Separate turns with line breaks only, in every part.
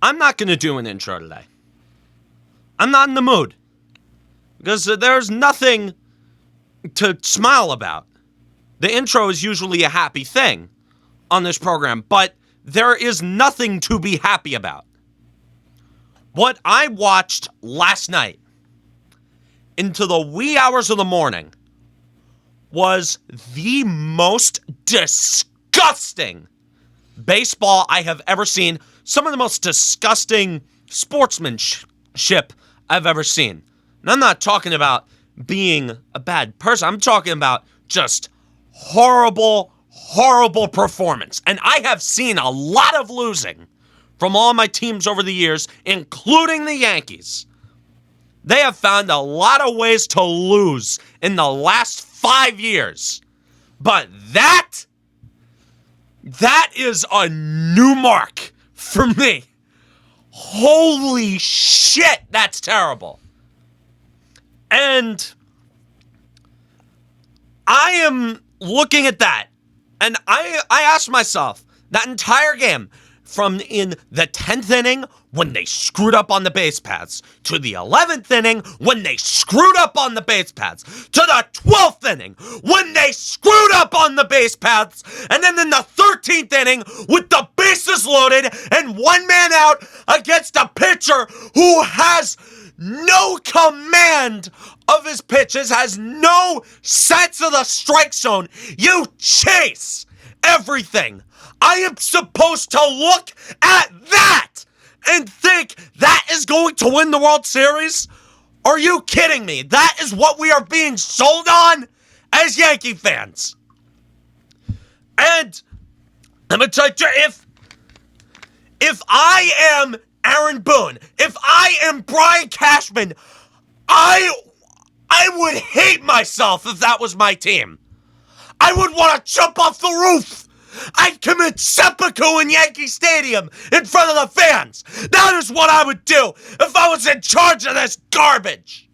I'm not going to do an intro today. I'm not in the mood. Because there's nothing to smile about. The intro is usually a happy thing on this program, but there is nothing to be happy about. What I watched last night into the wee hours of the morning was the most disgusting baseball I have ever seen. Some of the most disgusting sportsmanship I've ever seen. And I'm not talking about being a bad person. I'm talking about just horrible, horrible performance. And I have seen a lot of losing from all my teams over the years, including the Yankees. They have found a lot of ways to lose in the last 5 years. But that is a new mark for me. Holy shit, that's terrible. And I am looking at that, and I asked myself, that entire game, from in the 10th inning, when they screwed up on the base paths, to the 11th inning, when they screwed up on the base paths, to the 12th inning, when they screwed up on the base paths, and then in the 13th inning, with the bases loaded and one man out against a pitcher who has no command of his pitches, has no sense of the strike zone. You chase everything. I am supposed to look at that and think that is going to win the World Series? Are you kidding me? That is what we are being sold on as Yankee fans. And I'm going to tell you, if I am Aaron Boone, if I am Brian Cashman, I would hate myself if that was my team. I would want to jump off the roof. I'd commit seppuku in Yankee Stadium in front of the fans. That is what I would do if I was in charge of this garbage.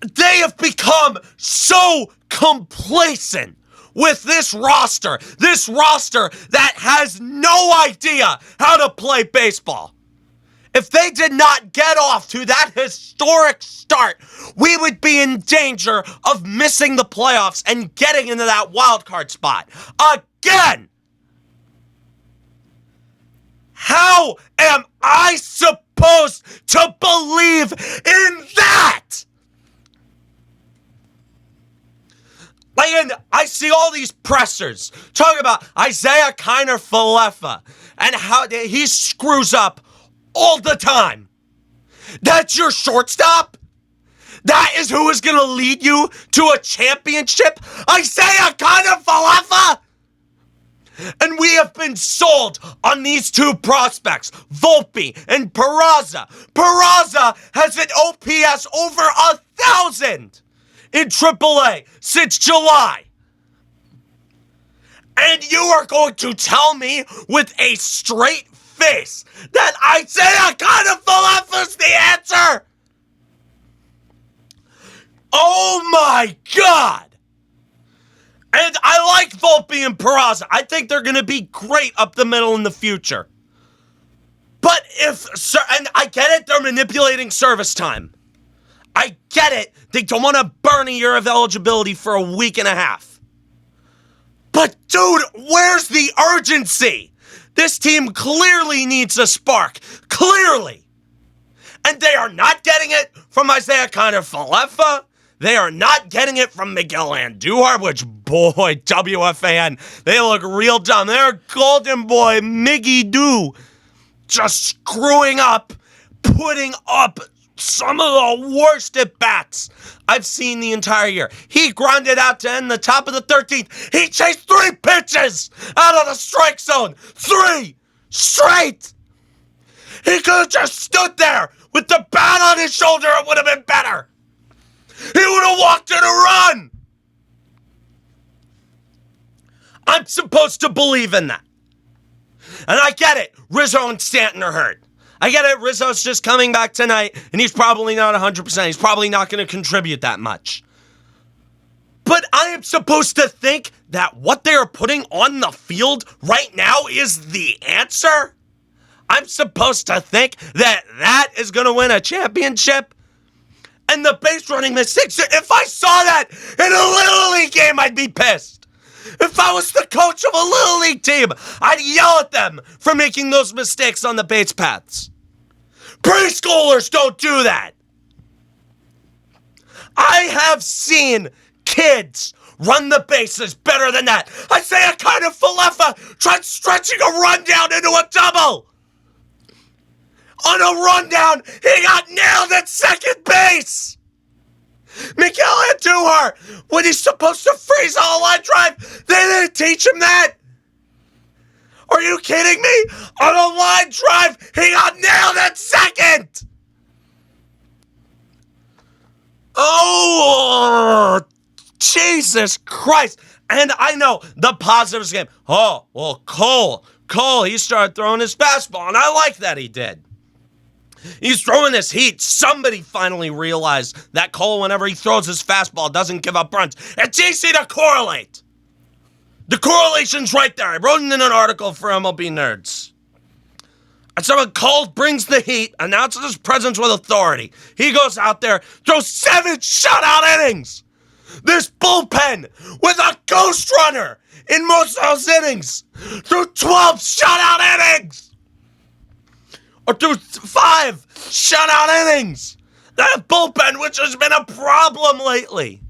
They have become so complacent with this roster that has no idea how to play baseball. If they did not get off to that historic start, we would be in danger of missing the playoffs and getting into that wild card spot again. How am I supposed to believe in that? And I see all these pressers talking about Isaiah Kiner-Falefa and how he screws up all the time. That's your shortstop? That is who is going to lead you to a championship? Isaiah Kiner-Falefa? And we have been sold on these two prospects, Volpe and Peraza. Peraza has an OPS over 1,000 in AAA since July. And you are going to tell me with a straight face that Isaiah Kiner-Falefa's the answer? Oh my God! And I like Volpe and Peraza. I think they're going to be great up the middle in the future. But and I get it, they're manipulating service time. I get it, they don't want to burn a year of eligibility for a week and a half. But dude, where's the urgency? This team clearly needs a spark. Clearly. And they are not getting it from Isaiah Kiner-Falefa. They are not getting it from Miguel Andujar, which, boy, WFAN, they look real dumb. They're golden boy Miggy Doo just screwing up, putting up some of the worst at-bats I've seen the entire year. He grounded out to end the top of the 13th. He chased 3 pitches out of the strike zone. 3 straight. He could have just stood there with the bat on his shoulder. It would have been better. He would have walked in a run. I'm supposed to believe in that. And I get it. Rizzo and Stanton are hurt. I get it, Rizzo's just coming back tonight, and he's probably not 100%. He's probably not going to contribute that much. But I am supposed to think that what they are putting on the field right now is the answer? I'm supposed to think that that is going to win a championship? And the base running mistakes, if I saw that in a Little League game, I'd be pissed. If I was the coach of a Little League team, I'd yell at them for making those mistakes on the base paths. Preschoolers don't do that. I have seen kids run the bases better than that. I say a kind of Falefa tried stretching a rundown into a double. On a rundown, he got nailed at second base. Miguel Andujar, when he's supposed to freeze on a line drive, they didn't teach him that. Are you kidding me? On a line drive, he got nailed at second. Oh, Jesus Christ. And I know the positives game. Oh, well, Cole, he started throwing his fastball, and I like that he did. He's throwing this heat. Somebody finally realized that Cole, whenever he throws his fastball, doesn't give up runs. It's easy to correlate. The correlation's right there. I wrote it in an article for MLB Nerds. And so when Cole brings the heat, announces his presence with authority, he goes out there, throws 7 shutout innings. This bullpen with a ghost runner in most of those innings threw 12 shutout innings. Or through 5 shutout innings. That bullpen, which has been a problem lately.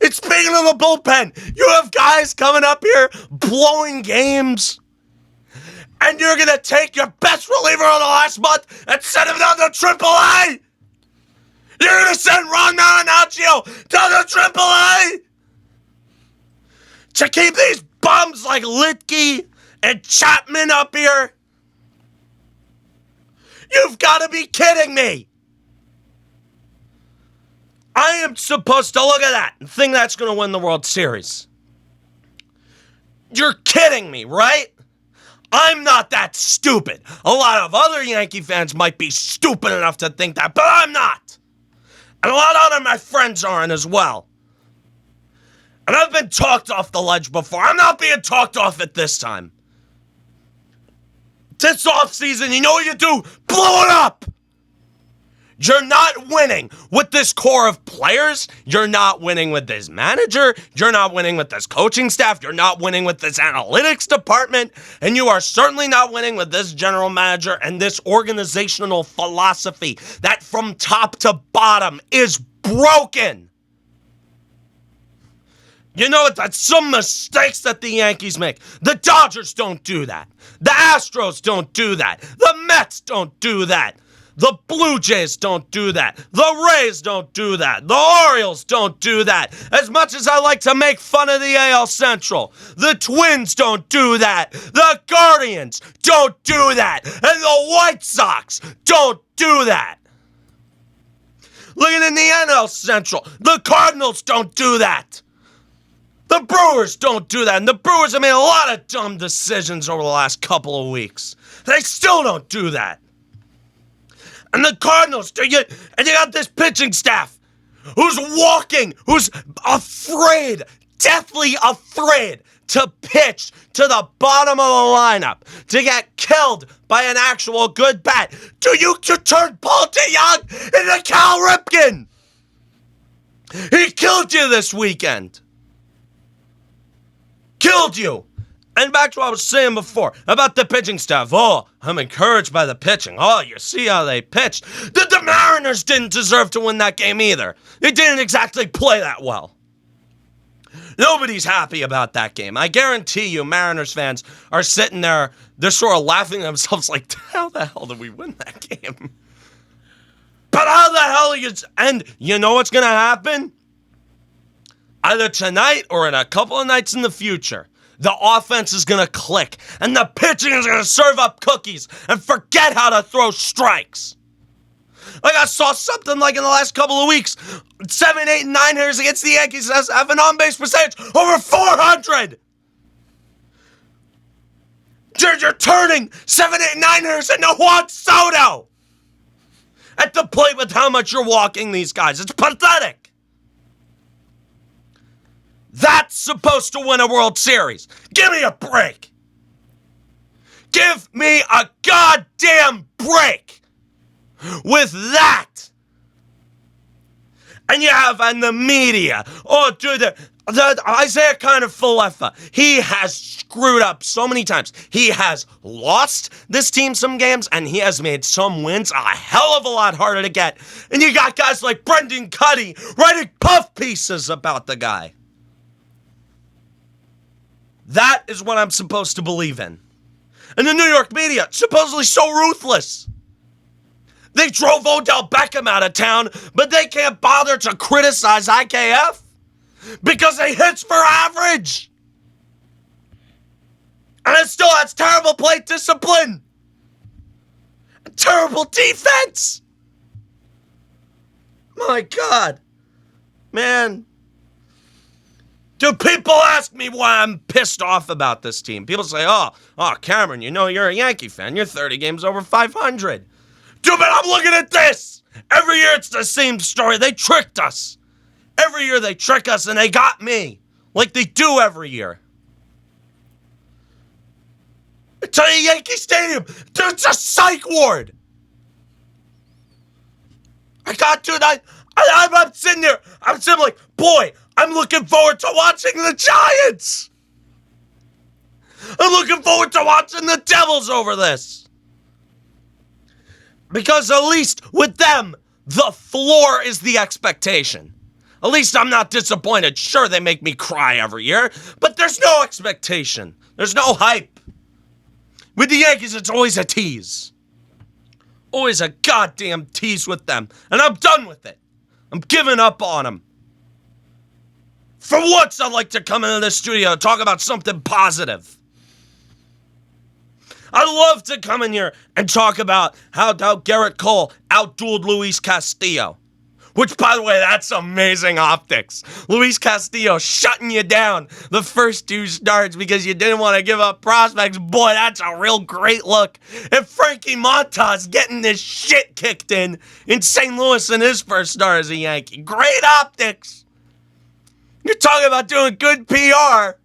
And speaking of the bullpen, you have guys coming up here blowing games. And you're going to take your best reliever of the last month and send him down to AAA? You're going to send Ron Marinaccio down to AAA? To keep these bums like Litke and Chapman up here? You've got to be kidding me. I am supposed to look at that and think that's going to win the World Series. You're kidding me, right? I'm not that stupid. A lot of other Yankee fans might be stupid enough to think that, but I'm not. And a lot of other my friends aren't as well. And I've been talked off the ledge before. I'm not being talked off at this time. This offseason, you know what you do? Blow it up! You're not winning with this core of players. You're not winning with this manager. You're not winning with this coaching staff. You're not winning with this analytics department. And you are certainly not winning with this general manager and this organizational philosophy that from top to bottom is broken. You know, that's some mistakes that the Yankees make. The Dodgers don't do that. The Astros don't do that. The Mets don't do that. The Blue Jays don't do that. The Rays don't do that. The Orioles don't do that. As much as I like to make fun of the AL Central, the Twins don't do that. The Guardians don't do that. And the White Sox don't do that. Looking in the NL Central, the Cardinals don't do that. The Brewers don't do that. And the Brewers have made a lot of dumb decisions over the last couple of weeks. They still don't do that. And the Cardinals, and you got this pitching staff who's walking, who's afraid, deathly afraid to pitch to the bottom of the lineup, to get killed by an actual good bat. Do you turn Paul DeYoung into Cal Ripken? He killed you this weekend. Killed you. And back to what I was saying before about the pitching staff. Oh, I'm encouraged by the pitching. Oh, you see how they pitched. The Mariners didn't deserve to win that game either. They didn't exactly play that well. Nobody's happy about that game. I guarantee you Mariners fans are sitting there, they're sort of laughing at themselves like, how the hell did we win that game? But how the hell are you... And you know what's going to happen? Either tonight or in a couple of nights in the future, the offense is going to click, and the pitching is going to serve up cookies and forget how to throw strikes. Like I saw something like in the last couple of weeks, 7, 8, and 9 hitters against the Yankees have an on-base percentage over 400. You're turning 7, 8, and 9 hitters into Juan Soto at the plate with how much you're walking these guys. It's pathetic. That's supposed to win a World Series. Give me a break. Give me a goddamn break with that. And you have in the media, oh, dude, the Isaiah Kiner-Falefa, he has screwed up so many times. He has lost this team some games, and he has made some wins a hell of a lot harder to get. And you got guys like Brendan Cuddy writing puff pieces about the guy. That is what I'm supposed to believe in. And the New York media, supposedly so ruthless. They drove Odell Beckham out of town, but they can't bother to criticize IKF because he hits for average. And it still has terrible plate discipline. Terrible defense. My God. Man. Dude, people ask me why I'm pissed off about this team. People say, oh, Cameron, you know you're a Yankee fan. You're 30 games over 500. Dude, but I'm looking at this. Every year it's the same story. They tricked us. Every year they trick us and they got me. Like they do every year. I tell you, Yankee Stadium, dude, it's a psych ward. I got to that. I'm sitting there. I'm sitting like, boy, I'm looking forward to watching the Giants. I'm looking forward to watching the Devils over this. Because at least with them, the floor is the expectation. At least I'm not disappointed. Sure, they make me cry every year, but there's no expectation. There's no hype. With the Yankees, it's always a tease. Always a goddamn tease with them. And I'm done with it. I'm giving up on them. For once, I'd like to come into the studio and talk about something positive. I love to come in here and talk about how Garrett Cole outdueled Luis Castillo. Which, by the way, that's amazing optics. Luis Castillo shutting you down the first two starts because you didn't want to give up prospects. Boy, that's a real great look. And Frankie Montas getting this shit kicked in St. Louis in his first start as a Yankee. Great optics. You're talking about doing good PR.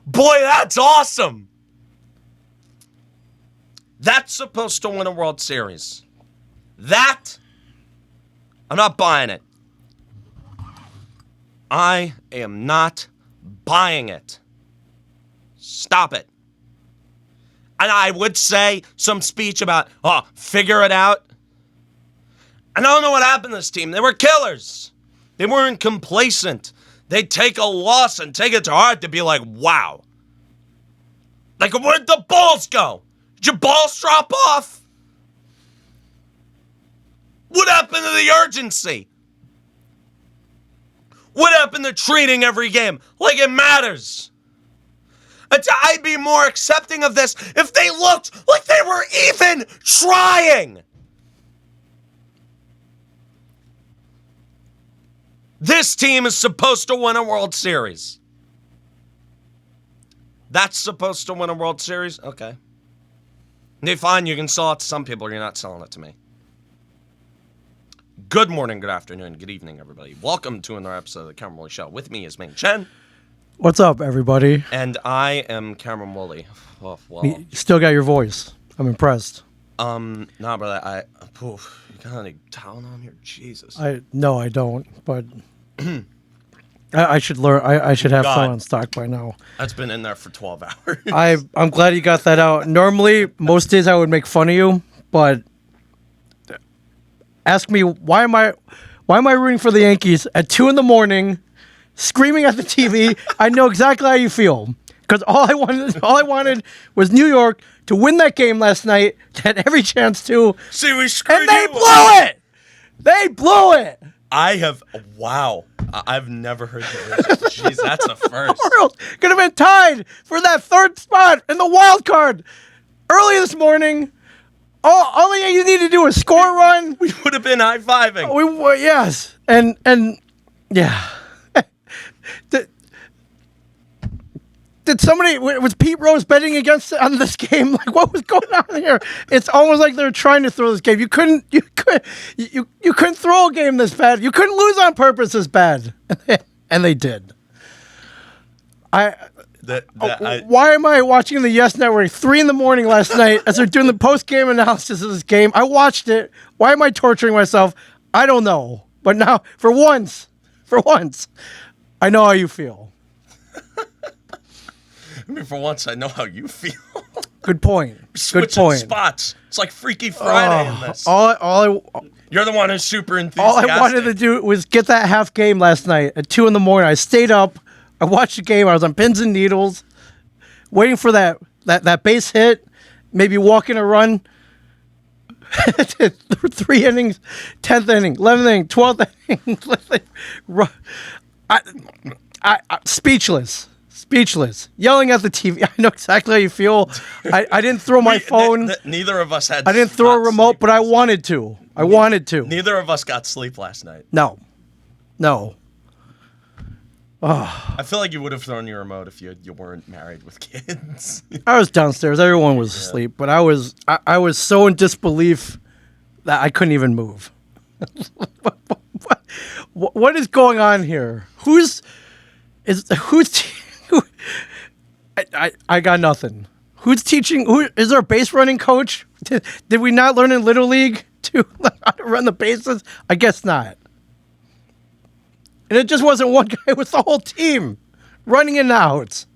Boy, that's awesome. That's supposed to win a World Series. That, I'm not buying it. I am not buying it. Stop it. And I would say some speech about, figure it out. And I don't know what happened to this team. They were killers. They weren't complacent. They'd take a loss and take it to heart to be like, wow. Like, where'd the balls go? Did your balls drop off? What happened to the urgency? What happened to treating every game like it matters? I'd be more accepting of this if they looked like they were even trying. This team is supposed to win a World Series. That's supposed to win a World Series? Okay. Okay, fine, you can sell it to some people, you're not selling it to me. Good morning, good afternoon, good evening, everybody. Welcome to another episode of the Cameron Woolley Show. With me is Ming Chen.
What's up, everybody?
And I am Cameron Woolley. Oh, well.
You still got your voice. I'm impressed.
Nah, brother, you got any talent on here? Jesus.
No, I don't, but I should learn. I should have some on stock by now.
That's been in there for 12 hours.
I'm glad you got that out. Normally, most days I would make fun of you, but ask me why am I rooting for the Yankees at 2 a.m, screaming at the TV? I know exactly how you feel because all I wanted was New York to win that game last night. Had every chance to.
See, we screwed
and they blew it. They blew it.
Wow. I've never heard that. Jeez, that's a first.
Could have been tied for that third spot in the wild card early this morning. All you need to do is score a run.
We would have been high-fiving.
We were, yes. And yeah. Did somebody, was Pete Rose betting against on this game? Like, what was going on here? It's almost like they're trying to throw this game. You couldn't throw a game this bad. You couldn't lose on purpose this bad. And they did. Why am I watching the Yes Network 3 a.m. last night as they're doing the post-game analysis of this game? I watched it. Why am I torturing myself? I don't know. But now, for once, I know how you feel.
I mean, for once, I know how you feel.
Good point.
Switching spots. It's like Freaky Friday in this. You're the one who's super enthusiastic.
All I wanted to do was get that half game last night at 2 a.m. I stayed up. I watched the game. I was on pins and needles, waiting for that base hit, maybe walking a run. 3 innings, 10th inning, 11th inning, 12th inning. I speechless. Yelling at the TV. I know exactly how you feel. I didn't throw my phone.
Neither of us had.
I didn't throw a remote, but I wanted to.
Neither of us got sleep last night.
No.
I feel like you would have thrown your remote if you weren't married with kids.
I was downstairs. Everyone was asleep, but I was so in disbelief that I couldn't even move. What is going on here? I got nothing. Who's teaching? Who is our base running coach? Did we not learn in Little League to how to run the bases? I guess not. And it just wasn't one guy; it was the whole team running in outs,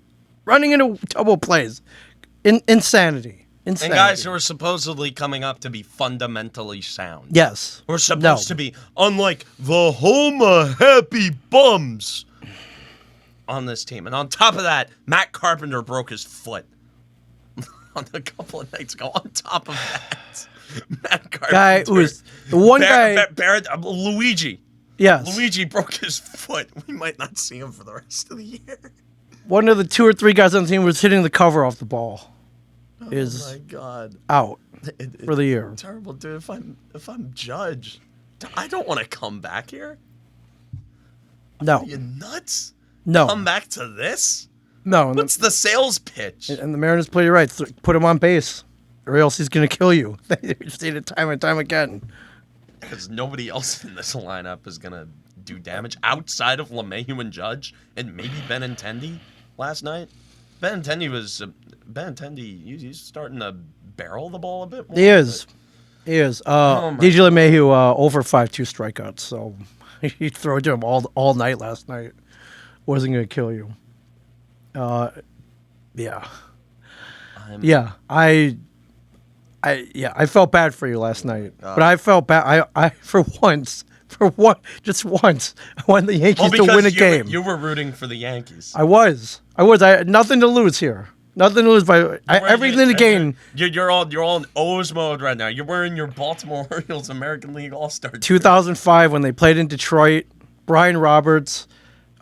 running into double plays. Insanity.
And guys who are supposedly coming up to be fundamentally sound.
Yes.
We're supposed to be unlike the home of happy bums on this team. And on top of that, Matt Carpenter broke his foot on a couple of nights ago. On top of that, Matt Carpenter.
Guy was the one guy.
Luigi.
Yes.
Luigi broke his foot. We might not see him for the rest of the year.
One of the 2 or 3 guys on the team was hitting the cover off the ball.
Oh my God!
Out for the year.
Terrible, dude. If I'm Judge, I don't want to come back here.
No.
Are you nuts?
No.
Come back to this?
No.
What's the sales pitch?
And the Mariners played it right. Put him on base, or else he's going to kill you. We've seen it time and time again.
Because nobody else in this lineup is going to do damage outside of LeMahieu and Judge and maybe Benintendi last night. Benintendi, he's starting to barrel the ball a bit more.
He is. DJ LeMahieu over 5-2 strikeouts, so he threw it to him all night last night. Wasn't going to kill you. Yeah. I felt bad for you last night, but I felt bad. I just once, I wanted the Yankees to win a game.
You were rooting for the Yankees.
I was. I had nothing to lose here. Nothing to lose by everything to gain.
You're all in O's mode right now. You're wearing your Baltimore Orioles American League All-Star.
2005 when they played in Detroit. Brian Roberts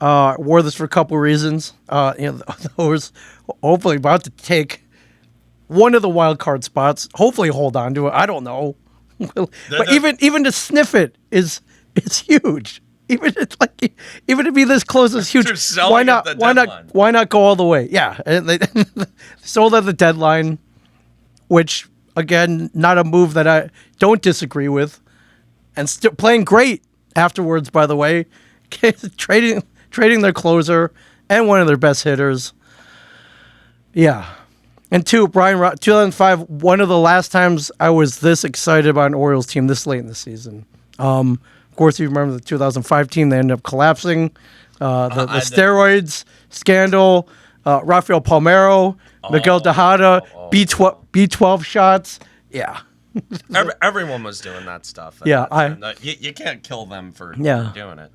wore this for a couple reasons. Those hopefully about to take one of the wild card spots. Hopefully hold on to it. I don't know. But even to sniff it is huge. Even to be this close is huge. Why not go all the way? Yeah, and they sold at the deadline, which again, not a move that I don't disagree with, and still playing great afterwards. By the way, trading their closer and one of their best hitters. Yeah, and 2005, one of the last times I was this excited about an Orioles team this late in the season. Of course, you remember the 2005 team. They ended up collapsing. The steroids scandal, Rafael Palmeiro, Miguel Tejada, B12 shots. Yeah. Everyone
was doing that stuff.
Yeah.
You can't kill them for doing it.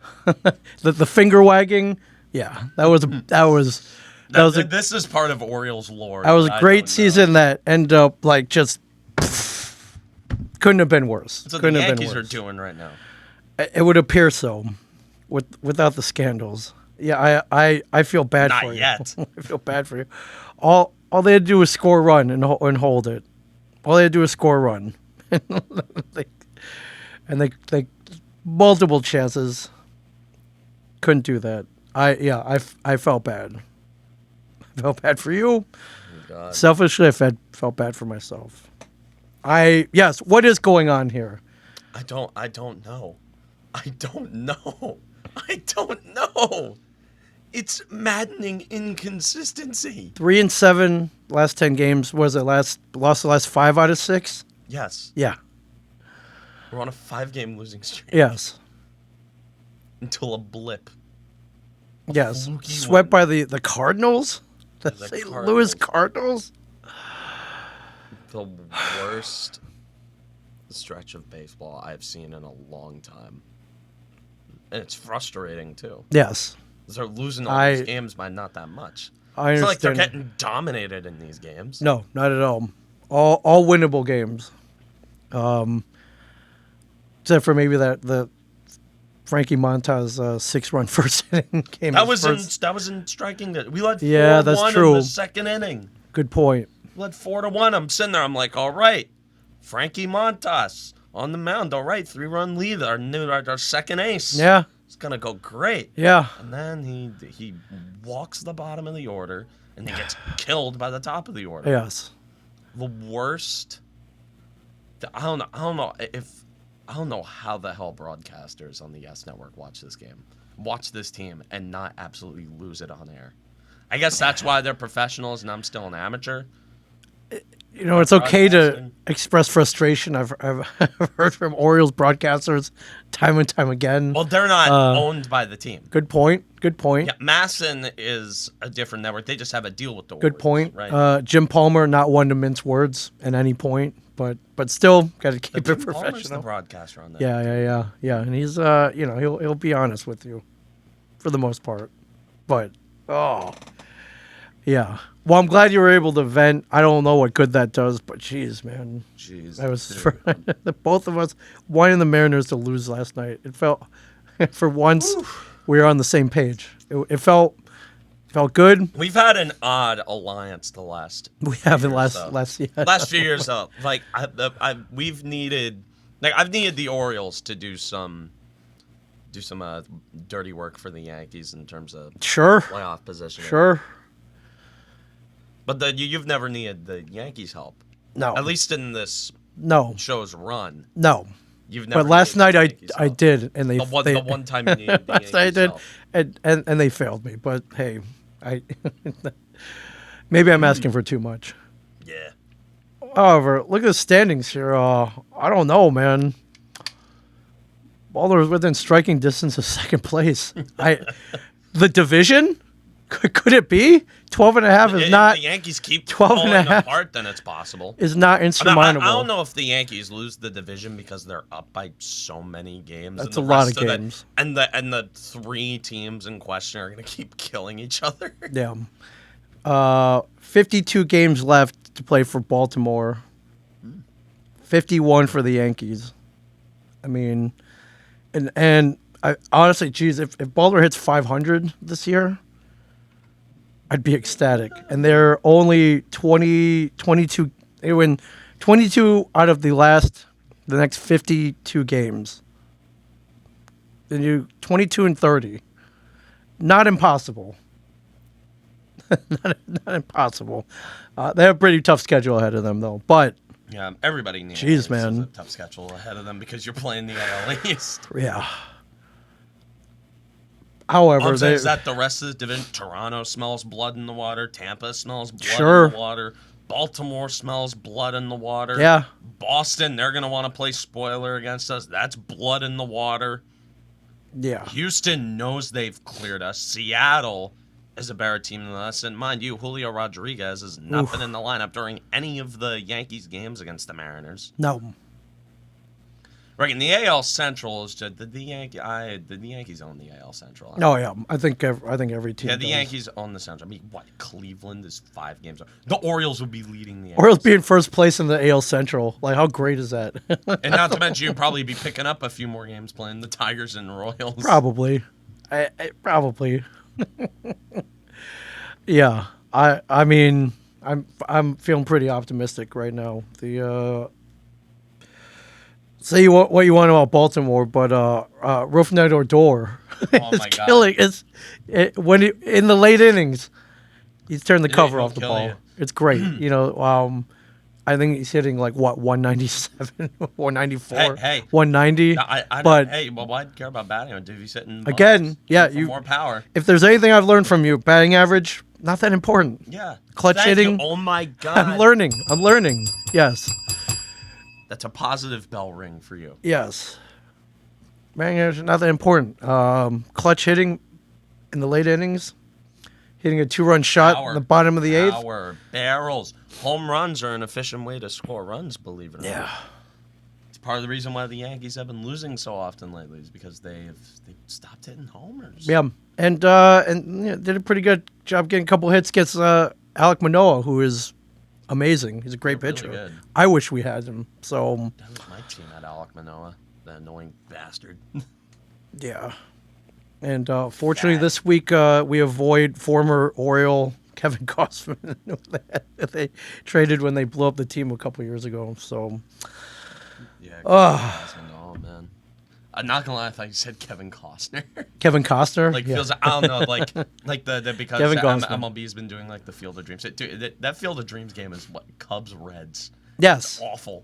the finger wagging. Yeah.
This is part of Orioles lore.
That was a great season that ended up just couldn't have been worse.
That's what the Yankees are doing right now.
It would appear so, without the scandals. Yeah, I feel bad for you.
Not yet.
I feel bad for you. All they had to do was score a run and hold it. All they had to do was score a run, and they multiple chances. Couldn't do that. I felt bad. I felt bad for you.
God.
Selfishly, I felt bad for myself. Yes. What is going on here?
I don't know. I don't know. It's maddening inconsistency.
3-7 last 10 games. Was it lost the last 5 out of 6?
Yes.
Yeah.
We're on a 5-game losing streak.
Yes.
Until a blip.
Yes.
fluky
Swept
one.
by the Cardinals? The
The
St.
Cardinals.
Louis Cardinals?
The worst stretch of baseball I've seen in a long time. And it's frustrating, too.
Yes.
They're losing all these games by not that much.
I
It's not like they're
understand.
getting dominated in these games.
No, not at all. All winnable games. Except for maybe the Frankie Montas 6-run first inning game.
That was in striking. We led 4-1
Yeah, that's true.
in the second inning.
Good point.
We led 4-1. I'm sitting there. I'm like, all right, Frankie Montas on the mound. All right, 3-run lead. Our second ace.
Yeah.
It's gonna go great.
Yeah.
And then he walks the bottom of the order and he gets killed by the top of the order.
Yes.
The worst. I don't know how the hell broadcasters on the Yes Network watch this team, and not absolutely lose it on air. I guess that's why they're professionals and I'm still an amateur.
You know, it's okay to
Broadcasting.
express frustration. I've heard from Orioles broadcasters time and time again.
Well, they're not owned by the team.
Good point. Good point.
Yeah, Masson is a different network. They just have a deal with the
Good
Orioles,
point.
Right?
Jim Palmer, not one to mince words at any point, but still got to keep it
Jim Palmer's the
professional.
broadcaster on that.
Yeah. And he's he'll be honest with you, for the most part. But yeah. Well, I'm glad you were able to vent. I don't know what good that does, but jeez, man.
Jeez.
I was both of us wanting the Mariners to lose last night. It felt, for once, we were on the same page. It felt good.
We've had an odd alliance the last.
We haven't
years,
last
few years though. Like I've needed the Orioles to do some dirty work for the Yankees in terms of
Sure.
playoff position.
Sure.
But you've never needed the Yankees' help.
No.
At least in this
No.
show's run.
No.
You've never
But last
needed
night
the Yankees'
I
help.
did, and they
The one time you needed the
last night I
Yankees'
did,
help.
and they failed me. But hey, I maybe I'm asking for too much.
Yeah.
However, look at the standings here. I don't know, man. Baltimore within striking distance of second place. The division? Could it be? 12.5 is
If
not
the Yankees keep
12 and a
falling
half.
apart, then it's possible.
is not
I
insurmountable.
don't know if the Yankees lose the division because they're up by so many games.
That's
and
a
the
lot
rest
of games.
and the 3 teams in question are going to keep killing each other.
Yeah. 52 games left to play for Baltimore. 51 for the Yankees. I mean, and I honestly, geez, if Baltimore hits 500 this year, I'd be ecstatic. And they're only 22. They win 22 out of the next 52 games. Then you 22 and 30. Not impossible. not impossible. They have a pretty tough schedule ahead of them, though. But
Yeah, everybody needs
Jeez, man.
a tough schedule ahead of them because you're playing the AL East.
yeah. However,
Is that the rest of the division? Toronto smells blood in the water. Tampa smells blood
Sure.
in the water. Baltimore smells blood in the water.
Yeah.
Boston, they're going to want to play spoiler against us. That's blood in the water.
Yeah.
Houston knows they've cleared us. Seattle is a better team than us. And mind you, Julio Rodriguez has not been in the lineup during any of the Yankees games against the Mariners.
No.
Right, and the AL Central is just the Yankees own the AL Central.
Oh yeah. I think every team.
Yeah, the
does.
Yankees own the Central. I mean, what? Cleveland is 5 games. The Orioles will be leading the AL
Orioles be in first place in the AL Central. Like, how great is that?
And not to mention, you'll probably be picking up a few more games playing the Tigers and Royals.
Probably. Probably. Yeah. I mean, I'm feeling pretty optimistic right now. Say what you want about Baltimore, but Rougned Odor is
my God.
killing. In the late innings, he's turned the cover
he'll
off the
kill
ball.
you.
It's great. I think he's hitting like what 197, 194,
Hey.
190.
I
but
don't, hey, well, why'd care about batting if he's hitting balls?
again, yeah,
For more power.
If there's anything I've learned from you, batting average not that important.
Yeah.
Clutch
Thank
hitting.
you. Oh my God.
I'm learning. Yes.
That's a positive bell ring for you.
Yes. Batting average not that important. Clutch hitting in the late innings, hitting a 2-run shot
Power.
in the bottom of the eighth.
Power. Barrels. Home runs are an efficient way to score runs, believe it or not.
Yeah.
It's part of the reason why the Yankees have been losing so often lately is because they stopped hitting homers.
Yeah. And did a pretty good job getting a couple hits against Alek Manoah, who is amazing. He's a great
Really
pitcher.
good.
I wish we had him. So
That was my team at Alek Manoah, the annoying bastard.
yeah. And fortunately, this week we avoid former Oriole Kevin Costman that they traded when they blew up the team a couple years ago. So
Yeah. Oh man. I'm not gonna lie, I thought you said Kevin Costner.
Kevin Costner,
Like
yeah.
feels I don't know, like the because
Kevin Costner.
MLB's been doing like the Field of Dreams. Dude, that Field of Dreams game is what Cubs Reds.
Yes.
Awful.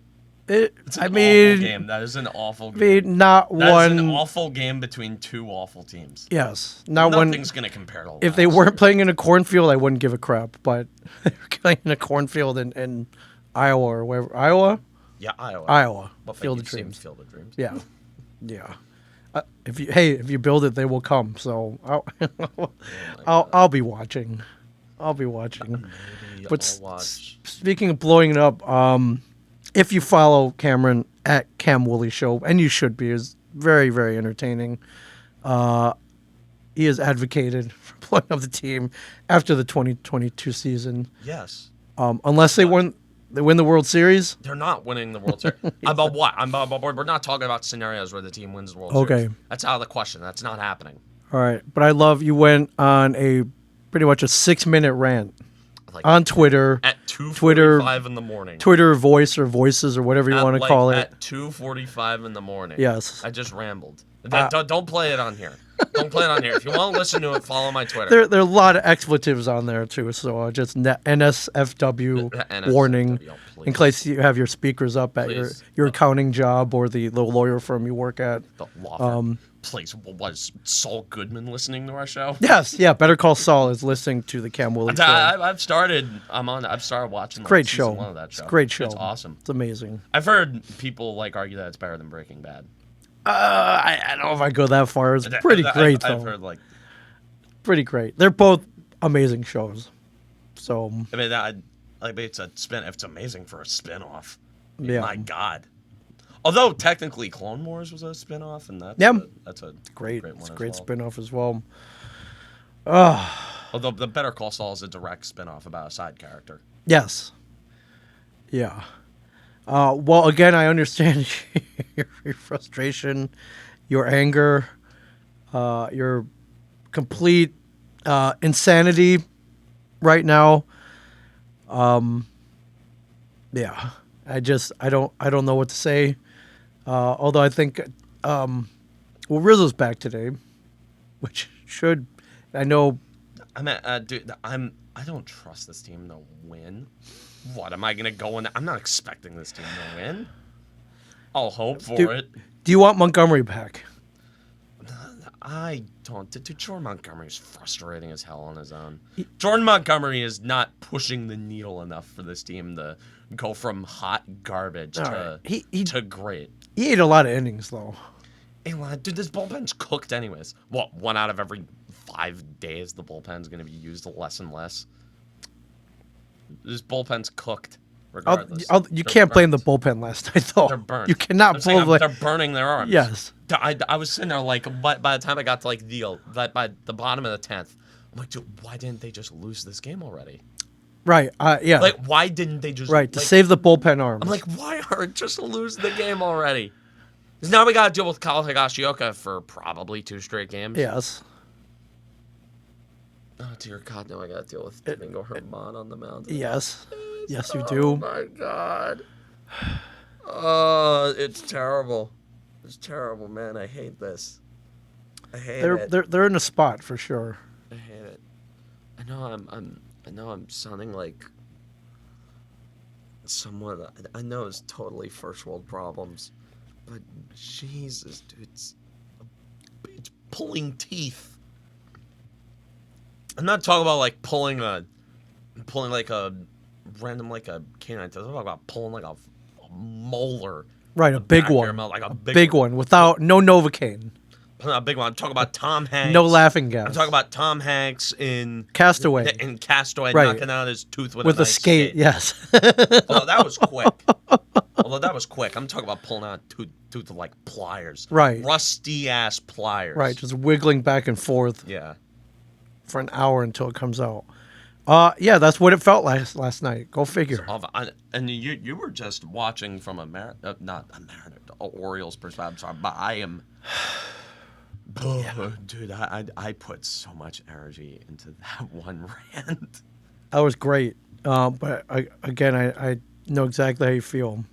I
It's an awful
mean,
game. That is an awful game.
not
That is
one.
an awful game between two awful teams.
Yes, not one.
Nothing's gonna compare to.
If they
last
weren't
year.
playing in a cornfield, I wouldn't give a crap. But they were playing in a cornfield in Iowa or wherever. Iowa.
Iowa. But
Field of
you've seen
Dreams.
Field of Dreams.
Yeah, yeah. If you build it, they will come. So I'll be watching. I'll be watching.
Maybe
But
I'll watch.
speaking of blowing it up, if you follow Cameron at Cam Woolley Show, and you should be, is very, very entertaining. He has advocated for blowing up the team after the 2022 season,
Yes.
unless they win the World Series.
They're not winning the World Series. About what? We're not talking about scenarios where the team wins the World
Okay.
Series. That's out of the question. That's not happening.
All right, but I love you went on a pretty much a 6-minute rant
Like
on Twitter,
at 2:45
Twitter-
in the morning.
Twitter voice or voices or whatever you want to call it.
At 2:45 in the morning.
Yes.
I just rambled. Don't play it on here. Don't play it on here. If you want to listen to it, follow my Twitter.
There are a lot of expletives on there too, so just NSFW
NSFW,
warning
please.
in case you have your speakers up at
Please.
your accounting job or the lawyer firm you work at.
The law firm. Please, was Saul Goodman listening to our show?
Yes, yeah. Better Call Saul is listening to the Cam Woolley show.
I've started watching.
Great
season
show.
one of that show.
It's a great show.
It's awesome.
It's amazing.
I've heard people argue that it's better than Breaking Bad.
I don't know if I go that far. It's pretty great though.
I've heard
Pretty great. They're both amazing shows. So
I mean, it's a spin. It's amazing for a spin-off.
Yeah.
My God. Although technically Clone Wars was a spin-off, and that's a
great.
one
It's a
as
great
well.
spin-off as well.
Although the Better Call Saul is a direct spin-off about a side character.
Yes. Yeah. Well, again, I understand your frustration, your anger, your complete insanity right now. Yeah. I don't know what to say. Although I think, Rizzo's back today, which should, I know.
I mean, dude, I don't trust this team to win. What am I gonna go in? I'm not expecting this team to win. I'll hope for it.
Do you want Montgomery back?
I don't. Dude, Jordan Montgomery is frustrating as hell on his own. Jordan Montgomery is not pushing the needle enough for this team to go from hot garbage to to great.
He ate a lot of innings, though.
Hey, dude, this bullpen's cooked anyways. What, 1 out of every 5 days the bullpen's going to be used less and less? This bullpen's cooked, regardless.
You can't blame the bullpen last night, though.
They're burnt.
You cannot blame.
They're burning their arms.
Yes.
I was sitting there like, by the time I got to by the bottom of the 10th, I'm like, dude, why didn't they just lose this game already?
Right. Yeah.
Like, why didn't they just
to save the bullpen arms?
I'm like, why are just lose the game already? Because now we got to deal with Kyle Higashioka for probably 2 straight games.
Yes.
Oh dear God, now I got to deal with Domingo Herman on the mound.
Yes. Yes, you
Oh
do.
my God. Oh, it's terrible. It's terrible, man. I hate this. I hate it.
They're in a spot for sure.
I hate it. I know I'm sounding like somewhat. I know it's totally first world problems, but Jesus, dude, it's pulling teeth. I'm not talking about like pulling like a random like a canine. I'm talking about pulling like a molar.
Right, a big
back of your
one.
mouth, like a
Big one without no Novocaine.
Not a big one. I'm talking about Tom Hanks.
No laughing gas.
I'm talking about Tom Hanks in
Castaway.
In Castaway,
Right.
knocking out his tooth with
With
a
a
nice
skate, yes.
Although that was quick. I'm talking about pulling out tooth with like pliers.
Right.
Rusty ass pliers.
Right, just wiggling back and forth
Yeah.
for an hour until it comes out. Yeah, that's what it felt like last night. Go figure.
And you were just watching from Orioles perspective. I'm sorry, but I am. Dude, I put so much energy into that one rant.
That was great. But I know exactly how you feel.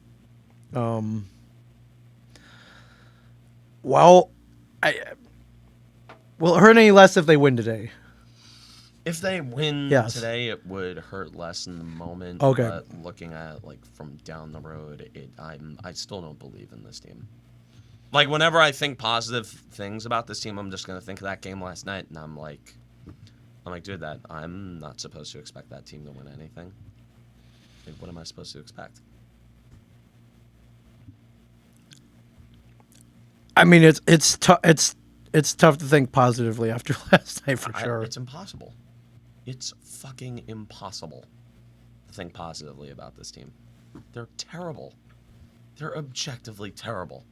Well, will it hurt any less if they win today?
If they win
Yes.
today, it would hurt less in the moment.
Okay.
But looking at it, like from down the road, I still don't believe in this team. Like whenever I think positive things about this team, I'm just gonna think of that game last night, and I'm like, dude, that I'm not supposed to expect that team to win anything. Like, what am I supposed to expect?
I mean, it's tough to think positively after last night for sure.
It's impossible. It's fucking impossible to think positively about this team. They're terrible. They're objectively terrible.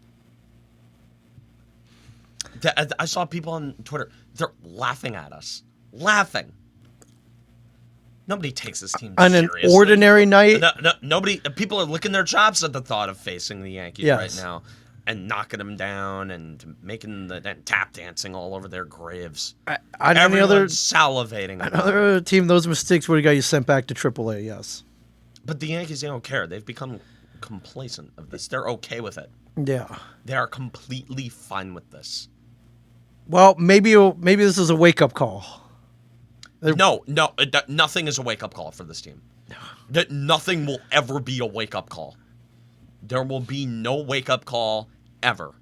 I saw people on Twitter. They're laughing at us. Laughing. Nobody takes this team
On
seriously.
an ordinary night,
Nobody. People are licking their chops at the thought of facing the Yankees
Yes.
right now and knocking them down and making and tap dancing all over their graves.
on any
Everyone's
other
salivating. about it.
another team, those mistakes would have got you sent back to AAA. Yes.
But the Yankees, they don't care. They've become complacent of this. They're okay with it.
Yeah.
They are completely fine with this.
Well, maybe this is a wake up call.
No, nothing is a wake-up call for this team. Nothing will ever be a wake-up call. There will be no wake-up call ever.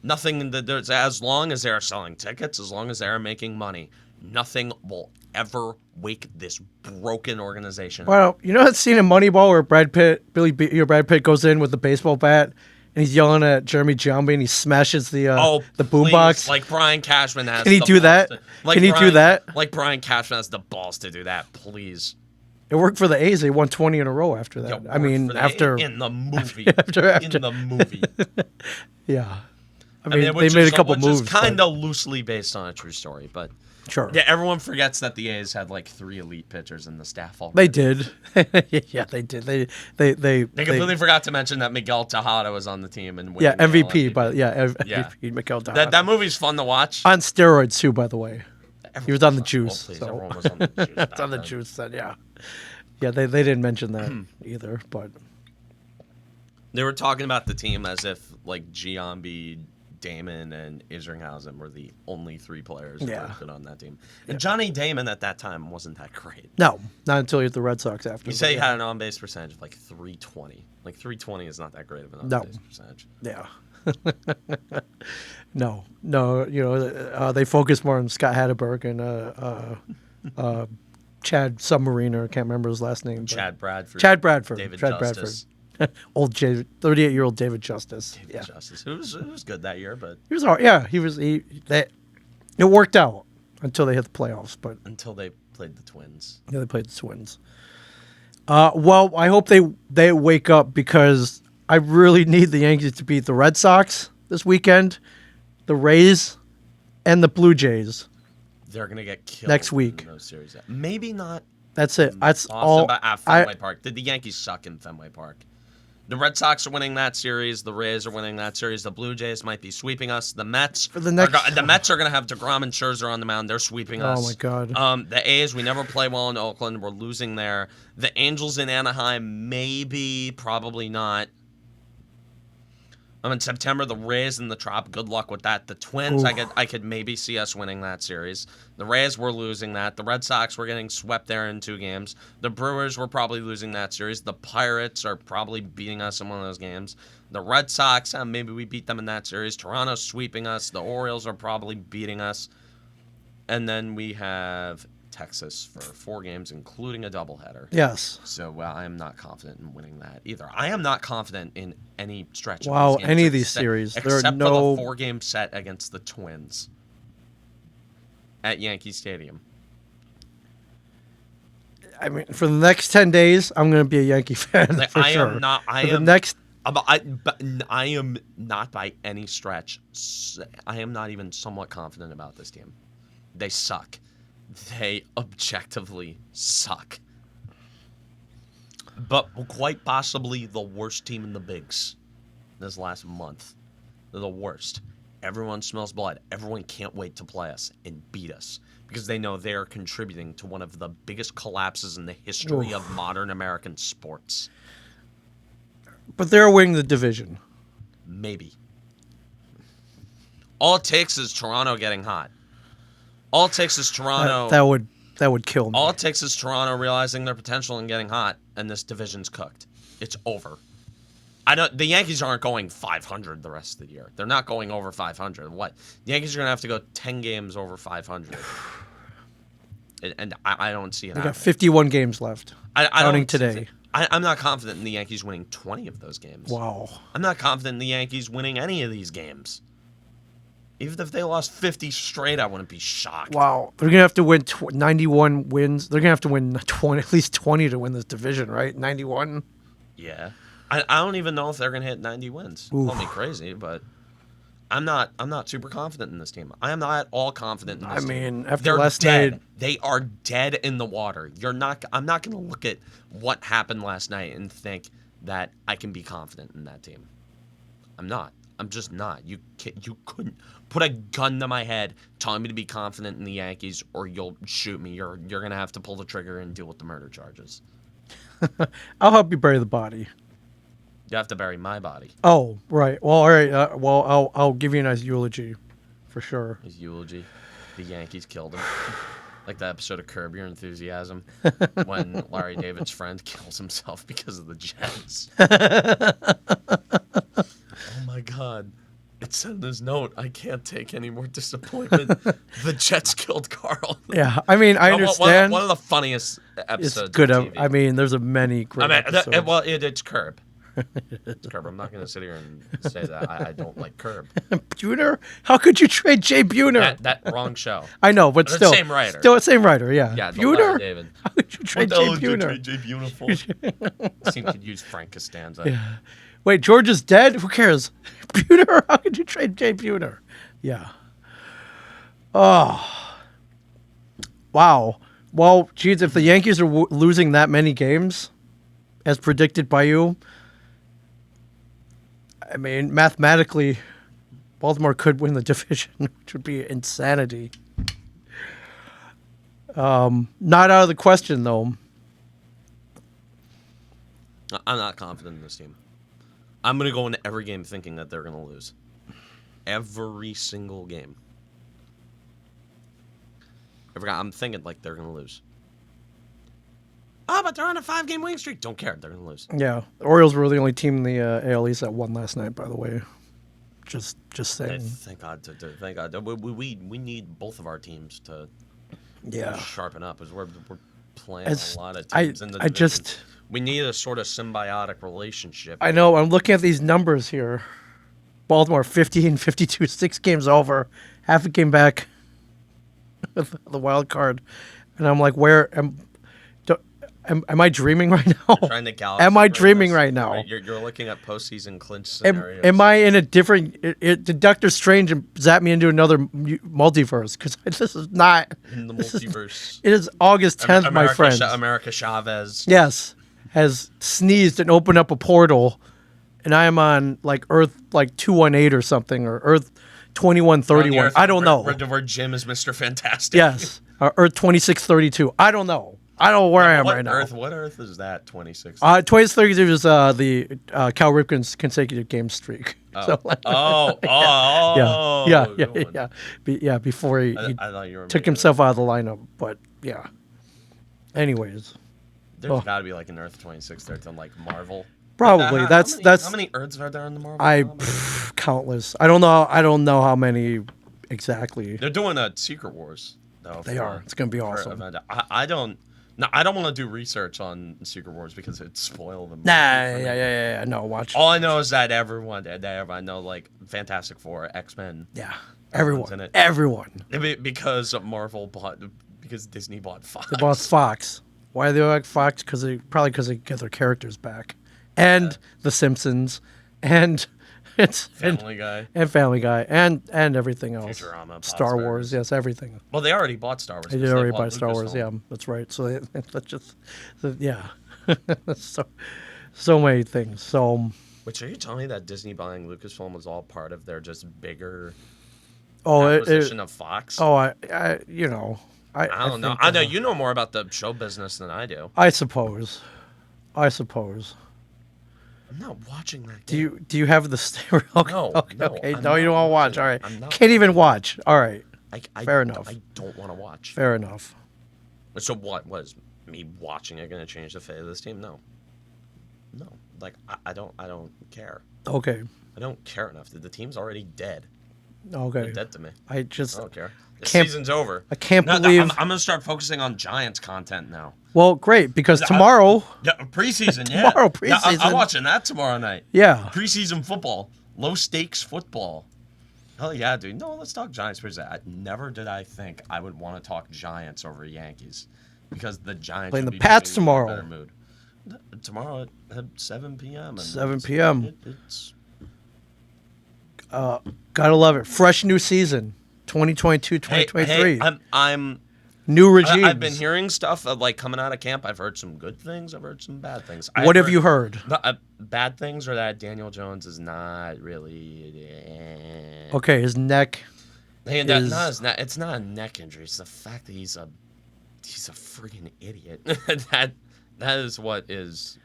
Nothing, as long as they're selling tickets, as long as they're making money, nothing will ever wake this broken organization up.
Well, you know that scene in Moneyball where Brad Pitt goes in with the baseball bat and he's yelling at Jeremy Giambi and he smashes the boombox.
Like Brian Cashman has.
Can he do that? Can he do that?
Like Brian Cashman has the balls to do that, please.
It worked for the A's. They won 20 in a row after that. I mean, after
in the movie,
after.
in the movie.
Yeah. I mean, they
which
made
is-
a couple
which
moves.
is kind of loosely based on a true story, but
Sure.
yeah, everyone forgets that the A's had like 3 elite pitchers in the staff already.
They did. Yeah, they did. They
completely forgot to mention that Miguel Tejada was on the team and
yeah,
winning the
MVP,
MVP.
but MVP Miguel Tejada.
That movie's fun to watch.
on steroids too, by the way. He was on the juice.
Please,
so.
everyone was on the juice.
It's on the juice. Then yeah. Yeah, they didn't mention that either, but
They were talking about the team as if like Giambi, Damon, and Isringhausen were the only 3 players who were good on that team. And Johnny Damon at that time wasn't that great.
no, not until you hit the Red Sox after.
You say he had an on-base percentage of like 320. Like 320 is not that great of an on-base percentage.
Yeah. No, you know, they focus more on Scott Hatteberg and Chad Submariner. I can't remember his last name. but-
Chad Bradford.
Chad Bradford.
David
Chad
Justice.
Bradford. Old 38-year-old David Justice.
David
Yeah.
Justice. It was good that year, but
He was all right. Yeah, it worked out until they hit the playoffs, but
until they played the Twins.
yeah, they played the Twins. Well, I hope they wake up because I really need the Yankees to beat the Red Sox this weekend, the Rays, and the Blue Jays.
They're gonna get killed
Next week.
in those series. Maybe not
That's it. That's
Boston,
all.
but at Fenway Park. The Yankees suck in Fenway Park. The Red Sox are winning that series. The Rays are winning that series. The Blue Jays might be sweeping us. The Mets.
For the next-
the Mets are going to have DeGrom and Scherzer on the mound. They're sweeping us.
Oh my God.
The A's. We never play well in Oakland. We're losing there. The Angels in Anaheim. Maybe. Probably not. In September, the Rays and the Trop. Good luck with that. The Twins,
Oof.
I could maybe see us winning that series. The Rays were losing that. The Red Sox were getting swept there in 2 games. The Brewers were probably losing that series. The Pirates are probably beating us in one of those games. The Red Sox, maybe we beat them in that series. Toronto's sweeping us. The Orioles are probably beating us. And then we have Texas for 4 games, including a doubleheader.
Yes.
So, I am not confident in winning that either. I am not confident in any stretch
Wow,
of these games.
any of these series. There are
Except
no...
for the 4-game set against the Twins at Yankee Stadium.
I mean, for the next 10 days, I'm going to be a Yankee fan for sure.
Am not. I
for
am.
The next...
I am not by any stretch. I am not even somewhat confident about this team. They suck. They objectively suck. But quite possibly the worst team in the bigs this last month. They're the worst. Everyone smells blood. Everyone can't wait to play us and beat us because they know they are contributing to one of the biggest collapses in the history of modern American sports.
But they're winning the division.
Maybe. All it takes is Toronto getting hot. All it takes is Toronto.
That would kill me.
All it takes is Toronto realizing their potential and getting hot, and this division's cooked. It's over. The Yankees aren't going 500 the rest of the year. They're not going over 500. What? The Yankees are gonna have to go 10 games over 500. And I don't see it.
They got 51 games left. Counting today.
I'm not confident in the Yankees winning 20 of those games.
Wow.
I'm not confident in the Yankees winning any of these games. Even if they lost 50 straight, I wouldn't be shocked.
Wow. They're going to have to win 91 wins. They're going to have to win at least 20 to win this division, right? 91?
Yeah. I don't even know if they're going to hit 90 wins. Call me crazy, but I'm not super confident in this team. I am not at all confident in this team.
I mean, after
They're
last
dead.
night...
They are dead in the water. I'm not going to look at what happened last night and think that I can be confident in that team. I'm not. I'm just not. You couldn't put a gun to my head telling me to be confident in the Yankees or you'll shoot me. You're going to have to pull the trigger and deal with the murder charges.
I'll help you bury the body.
You have to bury my body.
Oh, right. Well, all right. I'll give you a nice eulogy, for sure.
His eulogy. The Yankees killed him. Like the episode of Curb Your Enthusiasm when Larry David's friend kills himself because of the Jets. Oh my God. It said in his note, I can't take any more disappointment. The Jets killed Carl.
Yeah, I mean, I understand.
One of the funniest episodes.
It's good.
Of TV.
I mean, there's many great episodes.
It's Curb. It's Curb. I'm not going to sit here and say that I don't like Curb.
Buhner? How could you trade Jay Buhner?
That wrong show.
I know, but still.
The same writer.
Still the same writer, yeah.
Yeah,
Buhner?
David.
How could you trade Jay Buhner?
Jay Buhner. I think could use Frank Costanza.
Yeah. Wait, George is dead? Who cares? Buhner? How could you trade Jay Buhner? Yeah. Oh. Wow. Well, geez, if the Yankees are losing that many games, as predicted by you, I mean, mathematically, Baltimore could win the division, which would be insanity. Not out of the question, though.
I'm not confident in this team. I'm going to go into every game thinking that they're going to lose. Every single game. I'm thinking like they're going to lose. Oh, but they're on a 5-game winning streak. Don't care. They're going to lose.
Yeah. The Orioles were the only team in the AL East that won last night, by the way. Just saying.
Thank God. Thank God. We need both of our teams to sharpen up as we're playing a lot of teams in the division. We need a sort of symbiotic relationship.
I know. I'm looking at these numbers here. Baltimore 50-52, 6 games over, half a game back with the wild card, and I'm like, where am I dreaming right now?
You're trying to
am I dreaming right now?
You're looking at postseason clinch scenarios.
Am I in a different? Did Doctor Strange zap me into another multiverse? Because this is not
in the multiverse.
It is August 10th, my friend.
America Chavez.
Yes, has sneezed and opened up a portal, and I am on like Earth 218 or something, or Earth 2131. I don't know.
Where Jim is Mr. Fantastic.
Yes, Earth 2632. I don't know. I don't know where I am
What
right
Earth?
now.
What Earth is that? 26.
2030 was the Cal Ripken's consecutive game streak.
Oh.
So, like,
Oh. Good one.
Before he
I thought you were
took
making
himself out of the lineup, but yeah. Anyways,
There's got to be like an Earth 26 there to like Marvel.
probably
How many Earths are there in the Marvel?
countless. I don't know. I don't know how many exactly.
They're doing a Secret Wars though.
They are. It's gonna be
for
awesome.
Avengers. I don't. No, I don't want to do research on Secret Wars because it'd spoil them.
Nah, yeah. No, watch.
All I know is that I know like Fantastic Four, X-Men.
Yeah,
Everyone's in
everyone.
Because because Disney bought Fox.
They bought Fox. Why do they like Fox? Because they get their characters back, and The Simpsons, and
Family Guy.
and Family Guy, and everything else.
Futurama,
Star
Bob's
Wars,
Burgers.
yes, everything.
Well, they already bought Star Wars.
They
'cause
did already
bought
buy Star Wars.
Lucasfilm.
Yeah, that's right. So that's just, yeah, so many things. So.
Which are you telling me that Disney buying Lucasfilm was all part of their just bigger
Oh,
acquisition of Fox?
Oh, I you know,
I don't know.
think,
I know you know more about the show business than I do.
I suppose.
I'm not watching that.
Do you have the okay,
No,
okay,
no,
okay.
I'm
No, you
not
don't want to watch.
watching
All
it.
right,
I'm not
can't even watch. All right, fair enough.
I don't want to watch.
Fair enough.
So what was me watching it going to change the fate of this team? No. Like I don't care.
Okay,
I don't care enough. The team's already dead.
okay.
They're dead to me.
I just
I don't care. The
can't-
season's over.
I can't
No,
believe.
I'm gonna start focusing on Giants content now.
Well, great because tomorrow.
Yeah, preseason. Yeah,
Tomorrow,
Yeah, I'm
preseason.
watching that tomorrow night.
Yeah.
Preseason football, low stakes football. Hell yeah, dude. No, let's talk Giants preseason. Never did I think I would want to talk Giants over Yankees because the Giants
Playing
would
the
be
Pats
putting me in a
tomorrow.
better mood. Tomorrow at 7 p.m. and
7
it's-
p.m..
It's
Gotta love it. Fresh new season. 2022,
hey,
2023.
I'm
New regime.
I've been hearing stuff of, like coming out of camp. I've heard some good things. I've heard some bad things.
What have you heard?
Bad things are that Daniel Jones is not really.
Okay, his neck.
And
is-
it's not a neck injury. It's the fact that he's a freaking idiot. that is what is.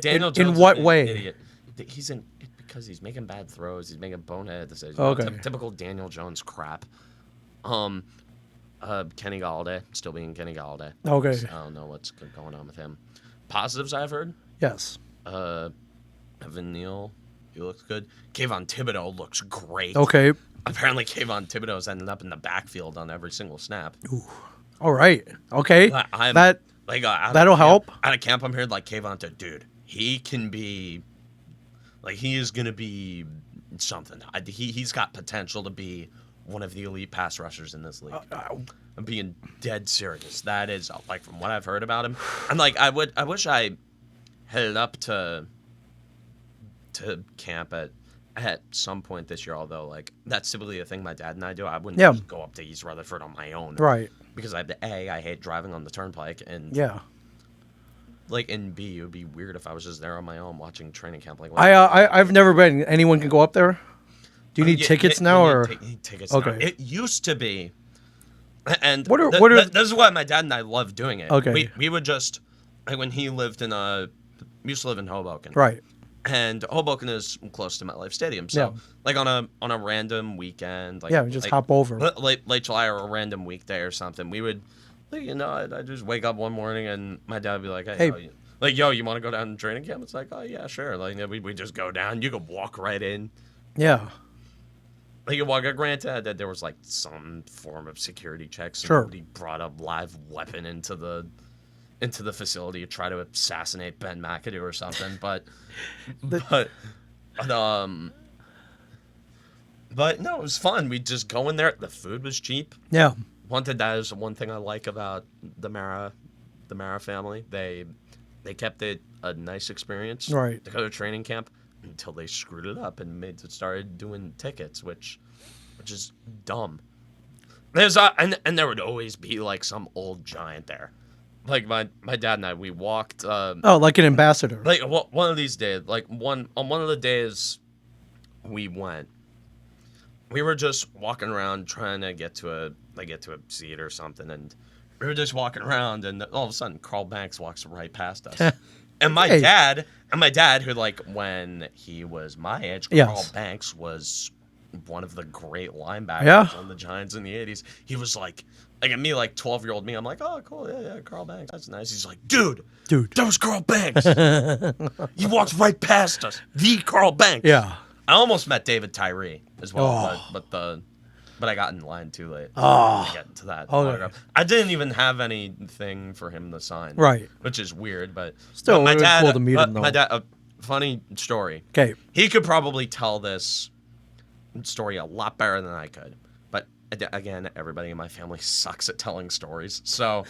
Daniel Jones.
In what
is an
way?
Idiot. Because he's making bad throws. He's making bonehead decisions.
Okay.
Typical Daniel Jones crap. Kenny Galladay still being Kenny Galladay.
Okay.
I don't know what's going on with him. Positives I've heard.
Yes.
Evan Neal, he looks good. Kayvon Thibodeau looks great.
Okay.
Apparently, Kayvon Thibodeau's ended up in the backfield on every single snap.
All right. Okay.
I'm,
That
like
that'll help.
Out of camp, I'm hearing like Kayvon, dude, he can be, like he is gonna be something. He's got potential to be one of the elite pass rushers in this league. I'm being dead serious. That is like from what I've heard about him. And like I wish I headed up to camp at some point this year. Although like that's typically a thing my dad and I do. I wouldn't just go up to East Rutherford on my own,
Right.
Because I hate driving on the turnpike, and
Yeah.
like and B, it would be weird if I was just there on my own watching training camp. Like
I've never been. Anyone can go up there. Do you need tickets now, or
you need tickets
Okay.
now. It used to be, and
What are-
this is why my dad and I love doing it.
Okay.
we would just like when he lived in we used to live in Hoboken,
right?
and Hoboken is close to MetLife Stadium, so
Yeah.
like on a random weekend, like
Yeah, we just
like,
hop over.
late July or a random weekday or something, we would, like, you know, I'd just wake up one morning and my dad would be like, hey. Yo, you want to go down to training camp? It's like, oh yeah, sure. Like we just go down. You could walk right in.
Yeah.
Like you walk. Granted that there was like some form of security checks.
Sure.
Somebody brought a live weapon into the facility to try to assassinate Ben McAdoo or something. But no, it was fun. We'd just go in there. The food was cheap.
Yeah.
That is one thing I like about the Mara family. They kept it a nice experience.
Right.
To go to training camp until they screwed it up and started doing tickets, which is dumb. There's and there would always be like some old giant there. Like my dad and I, we walked.
Like an ambassador.
Like one of these days, like one of the days we went, we were just walking around trying to get to a seat or something, and we were just walking around, and all of a sudden, Carl Banks walks right past us. And my
Hey.
dad, who like when he was my age,
Yes.
Carl Banks was one of the great linebackers
Yeah.
on the Giants in the '80s. He was like at me, like 12-year-old me. I'm like, oh, cool, yeah, Carl Banks, that's nice. He's like, dude, that was Carl Banks. He walked right past us. The Carl Banks.
Yeah.
I almost met David Tyree as well,
Oh.
but I got in line too late.
Oh.
To get to that
Okay.
autograph. I didn't even have anything for him to sign.
Right.
Which is weird, but
Still,
but my
it was
dad.
cool to meet him,
My
though.
dad. A funny story.
Okay.
He could probably tell this story a lot better than I could. But again, everybody in my family sucks at telling stories. So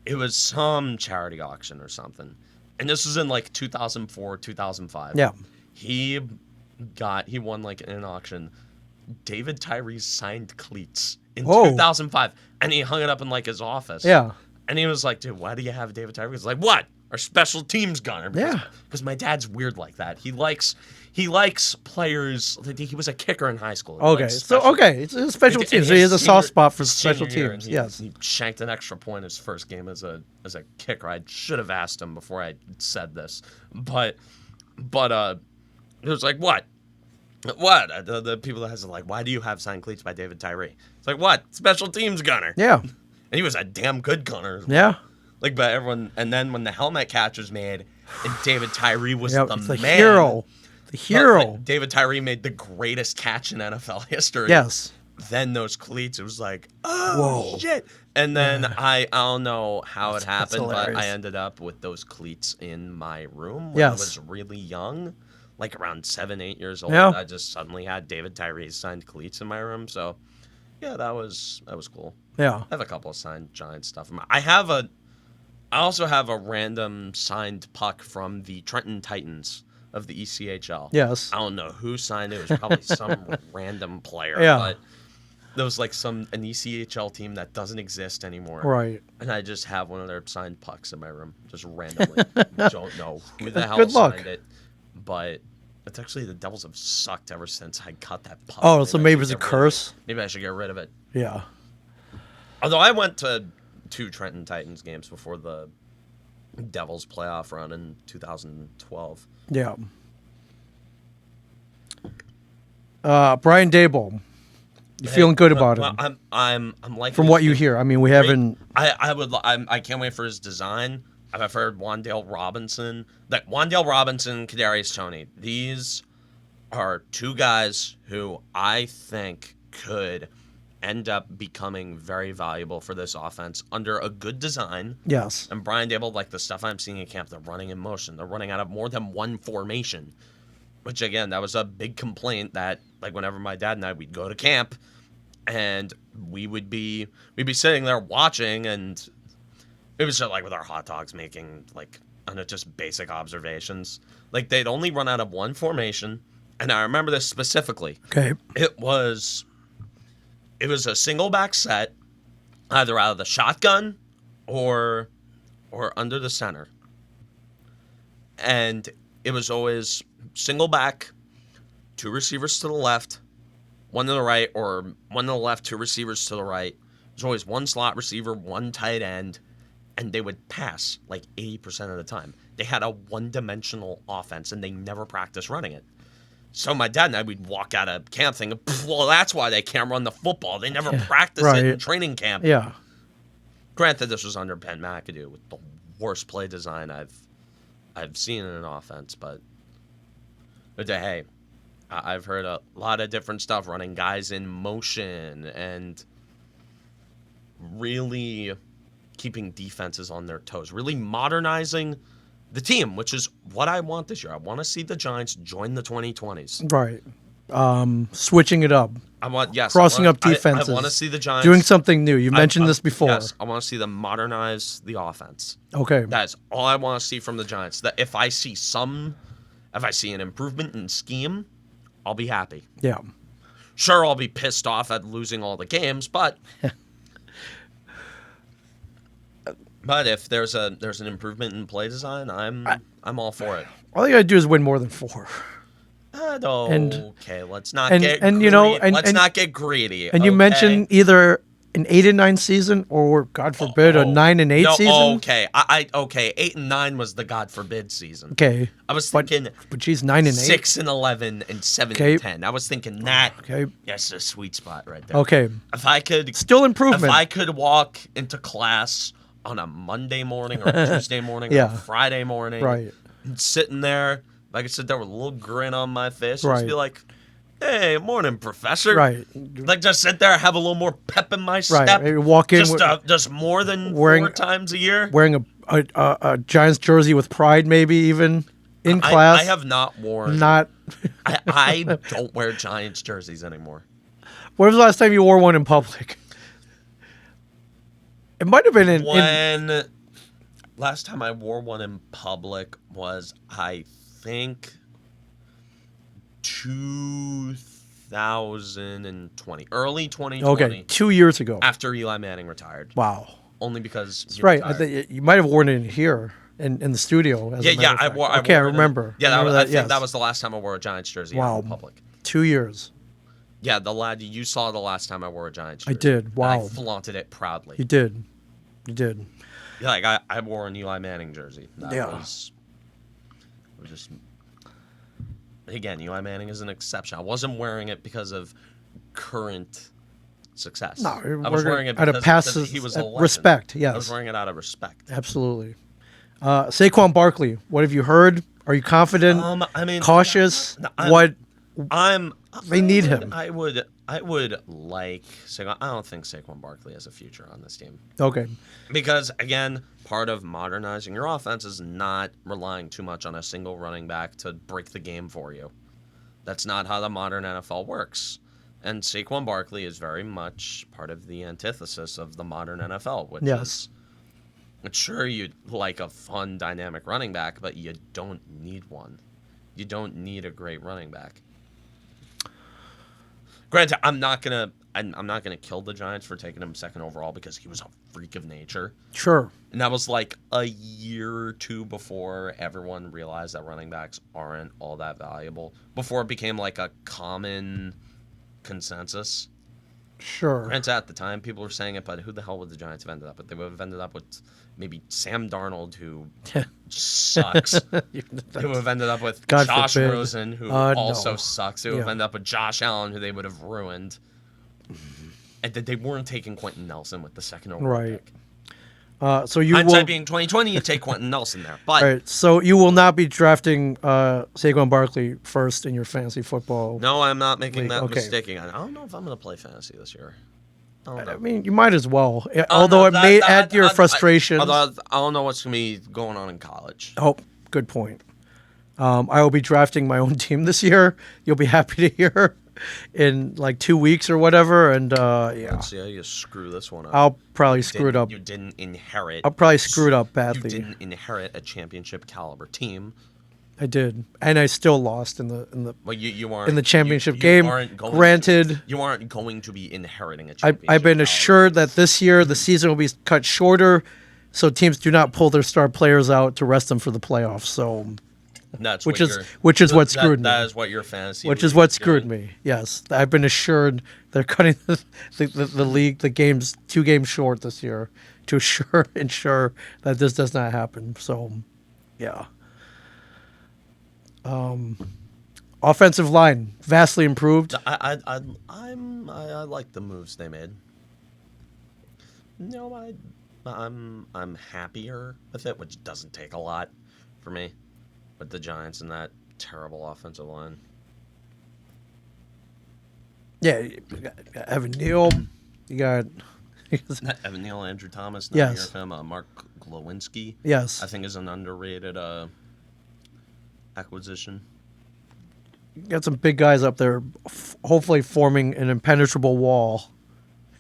it was some charity auction or something. And this was in like 2004, 2005.
Yeah.
He won like in an auction David Tyree's signed cleats in
Whoa.
2005, and he hung it up in like his office.
Yeah.
And he was like, dude, why do you have David Tyree? He's like, what? Our special teams gunner.
Yeah.
Because my dad's weird like that. He likes players. He was a kicker in high school. He
Okay.
likes
So,
special-
okay. It's a special
in
team. So he
his
has a soft
senior-
spot for
his
special
senior year,
teams.
and
Yes.
he shanked an extra point his first game as a kicker. I should have asked him before I said this, but it was like, what? What? The people that has like, why do you have signed cleats by David Tyree? It's like, what? Special teams gunner.
Yeah.
And he was a damn good gunner.
Yeah.
Like, but everyone, and then when the helmet catch was made, and David Tyree was
Yeah.
the
It's the
man.
hero. The
But,
hero.
like, David Tyree made the greatest catch in NFL history.
Yes.
Then those cleats, it was like, oh,
Whoa.
shit. And then I don't know how it happened, but
hilarious.
I ended up with those cleats in my room when
Yes.
I was really young, like around 7, 8 years old.
Yeah.
I just suddenly had David Tyree's signed cleats in my room. So, yeah, that was cool.
Yeah.
I have a couple of signed Giants stuff. I also have a random signed puck from the Trenton Titans of the ECHL.
Yes.
I don't know who signed it. It was probably some random player.
Yeah.
But there was like an ECHL team that doesn't exist anymore.
Right.
And I just have one of their signed pucks in my room, just randomly. Don't know who the hell
Good luck.
signed it, but it's actually the Devils have sucked ever since I cut that puck.
Oh, so maybe
I
it's
should
a
get rid of it.
curse?
Maybe I should get rid of it.
Yeah.
Although I went to 2 Trenton Titans games before the Devils playoff run in 2012.
Yeah. Brian Dable. You feeling good about
Well,
him?
I'm like
From what you hear. I mean, we haven't.
I can't wait for his design. I've heard Wandale Robinson, Kadarius Toney. These are 2 guys who I think could end up becoming very valuable for this offense under a good design.
Yes.
And Brian Dable, like the stuff I'm seeing in camp, they're running in motion. They're running out of more than one formation. Which again, that was a big complaint that like whenever my dad and I we'd go to camp and we'd be sitting there watching, and it was just like with our hot dogs making like just basic observations. Like they'd only run out of one formation, and I remember this specifically.
Okay.
It was a single back set, either out of the shotgun or under the center. And it was always single back, 2 receivers to the left, 1 to the right, or 1 to the left, 2 receivers to the right. There's always 1 slot receiver, 1 tight end, and they would pass like 80% of the time. They had a one-dimensional offense, and they never practiced running it. So my dad and I, we'd walk out of camp thinking, well, that's why they can't run the football. They never practice it in training camp.
Yeah.
Granted, this was under Ben McAdoo with the worst play design I've seen in an offense, but hey, I've heard a lot of different stuff, running guys in motion and really keeping defenses on their toes, really modernizing the team, which is what I want this year. I want to see the Giants join the 2020s.
Right. Switching it up.
Crossing
up defenses.
I want to see the Giants
doing something new. You mentioned this before.
Yes, I want to see them modernize the offense.
Okay.
That's all I want to see from the Giants. That if I see an improvement in scheme, I'll be happy.
Yeah.
Sure, I'll be pissed off at losing all the games, but if there's an improvement in play design, I'm all for it.
All you gotta do is win more than 4.
Okay, let's not
and-
get
and,
greedy.
you know, and-
let's
and-
not get greedy.
And you
okay?
mentioned either an 8-9 season or, God forbid, a 9-8
no,
season.
Okay, okay. 8-9 was the God forbid season.
Okay.
I was
But
thinking
geez, 9-8.
6-11 and 7
Okay.
and 10. I was thinking that.
Okay.
That's a sweet spot right there.
Okay.
If I could
Still improvement.
If I could walk into class on a Monday morning or a Tuesday morning or
Yeah.
a Friday morning,
Right.
and sitting there, I could sit there with a little grin on my face, and
Right.
just be like, "Hey, morning, professor."
Right.
Like just sit there, have a little more pep in my
Right.
step.
Maybe walk in
just more than
wearing-
4 times a year.
wearing a Giants jersey with pride, maybe even in class.
I have not worn.
Not.
I don't wear Giants jerseys anymore.
When was the last time you wore one in public? It might have been in
When last time I wore one in public was, I think, 2020, early 2020.
okay, 2 years ago.
After Eli Manning retired.
Wow.
Only because
That's
he
right. I
retired.
think you might have worn it in here in the studio. As a matter of
I
fact.
wore.
Okay, I
wore it in-
remember.
Yeah,
Remember
I think
yes.
that was the last time I wore a Giants jersey out
Wow.
in public.
2 years.
Yeah, the lad you saw the last time I wore a Giants jersey.
I did.
And
Wow.
I flaunted it proudly.
You did. You did.
Yeah, like I wore an Eli Manning jersey. That
Yeah.
was just. Again, Eli Manning is an exception. I wasn't wearing it because of current success.
No,
I was wearing it
out of
because
passes,
he was a legend.
respect.
I
Yes,
was wearing it out of respect.
absolutely. Saquon Barkley, what have you heard? Are you confident?
I mean,
Cautious?
I'm-
What?
They
need him.
I would like Saquon. I don't think Saquon Barkley has a future on this team
Okay.
because again, part of modernizing your offense is not relying too much on a single running back to break the game for you. That's not how the modern NFL works. And Saquon Barkley is very much part of the antithesis of the modern NFL, which
Yes.
is, sure, you'd like a fun, dynamic running back, but you don't need one. You don't need a great running back. Granted, I'm not gonna kill the Giants for taking him second overall because he was a freak of nature.
Sure.
And that was like a year or two before everyone realized that running backs aren't all that valuable. Before it became like a common consensus.
Sure.
Granted, at the time, people were saying it, but who the hell would the Giants have ended up with? They would have ended up with maybe Sam Darnold, who sucks. They would have ended up with
God
Josh
forbid.
Rosen, who
No.
also sucks. They would have
Yeah.
ended up with Josh Allen, who they would have ruined. And they weren't taking Quentin Nelson with the second overall
Right.
pick.
So you
Hindsight
will.
being 2020, you take Quentin Nelson there. But
All right. So you will not be drafting Saquon Barkley first in your fantasy football.
no, I'm not making that
Okay.
mistake again. I don't know if I'm going to play fantasy this year. I don't know.
I mean, you might as well. Although it may add to your frustrations.
I don't know what's going to be going on in college.
Oh, good point. I will be drafting my own team this year. You'll be happy to hear in like 2 weeks or whatever. And yeah,
Let's see how you screw this one up.
I'll probably screw it up.
You didn't inherit.
I'll probably screw it up
You
badly.
didn't inherit a championship caliber team.
I did, and I still lost in the.
Well, you aren't
In the championship
you
game,
aren't going
granted-
you aren't going to be inheriting a championship.
I've been
caliber.
assured that this year the season will be cut shorter, so teams do not pull their star players out to rest them for the playoffs. So,
That's
which
what
is-
your-
which is what
that-
screwed me.
That is what your fantasy.
which
league
is what screwed
doing.
me. Yes, I've been assured they're cutting the league, the games, 2 games short this year to ensure that this does not happen. So, yeah. Offensive line vastly improved.
I like the moves they made. No, I'm happier with it, which doesn't take a lot for me, with the Giants and that terrible offensive line.
Yeah, you got Evan Neal. You got
Evan Neal, Andrew Thomas,
Yes.
yes. Him, Mark Glowinski,
yes.
I think is an underrated acquisition.
You got some big guys up there, hopefully forming an impenetrable wall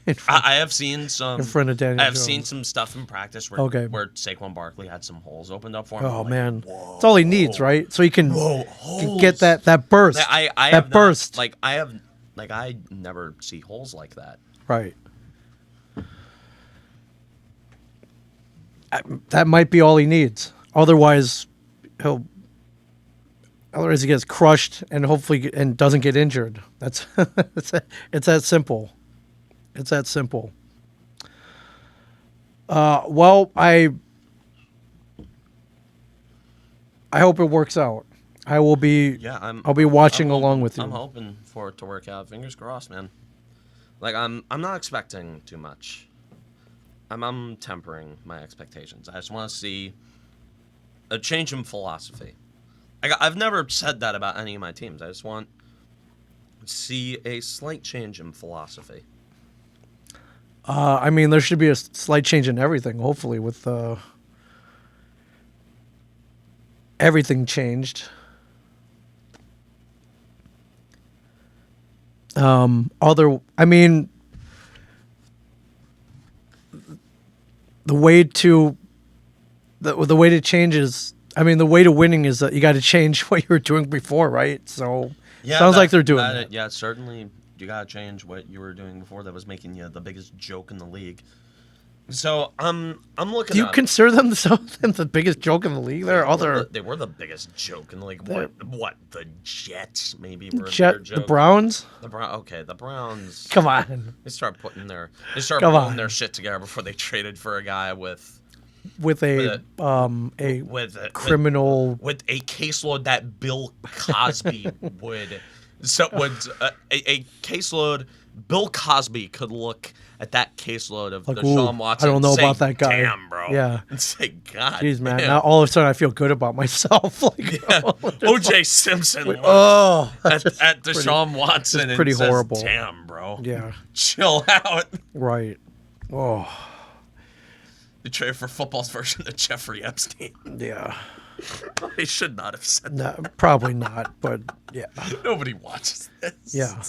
in front,
I have seen some.
in front of Daniel
I've
Jones.
seen some stuff in practice where
Okay.
where Saquon Barkley had some holes opened up for him.
Oh
I'm like,
man,
whoa.
that's all he needs, right? So he can,
Whoa,
can get that burst.
Like, I
that
have not-
burst.
I never see holes like that.
Right. That might be all he needs. Otherwise, he'll Otherwise, he gets crushed and hopefully and doesn't get injured. That's it's that simple. It's that simple. Well, I hope it works out. I will be.
Yeah,
I'll be watching
I'm hoping-
along with you.
I'm hoping for it to work out. Fingers crossed, man. Like I'm not expecting too much. I'm tempering my expectations. I just want to see a change in philosophy. I've never said that about any of my teams. I just want to see a slight change in philosophy.
I mean, there should be a slight change in everything. Hopefully, with everything changed. I mean, the way to change is. I mean, the way to winning is that you got to change what you were doing before, right? So, sounds like they're doing that.
Yeah, certainly. You gotta change what you were doing before that was making you the biggest joke in the league. So I'm looking.
Do you
up,
consider them the biggest joke in the league? There are other.
They were the biggest joke in the league. What? The Jets maybe were a bigger
The
joke.
Browns.
Okay, the Browns.
Come on.
They start putting their
Come
pulling
on.
their shit together before they traded for a guy with
A criminal.
with a caseload that Bill Cosby would. So would a caseload Bill Cosby could look at that caseload of
Like,
Deshaun
ooh,
Watson.
I don't know
and say,
about that guy.
Damn, bro.
Yeah.
And say, God.
Jeez, man.
damn.
Now all of a sudden I feel good about myself. Like,
Yeah. O.J. Simpson looked
oh,
at
that's
Deshaun Watson and
pretty
says,
horrible.
Damn, bro.
Yeah.
Chill out.
Right. Oh,
You trade for football's version of Jeffrey Epstein.
yeah.
They should not have said
No, probably not. But yeah.
that. Nobody watches this.
Yeah.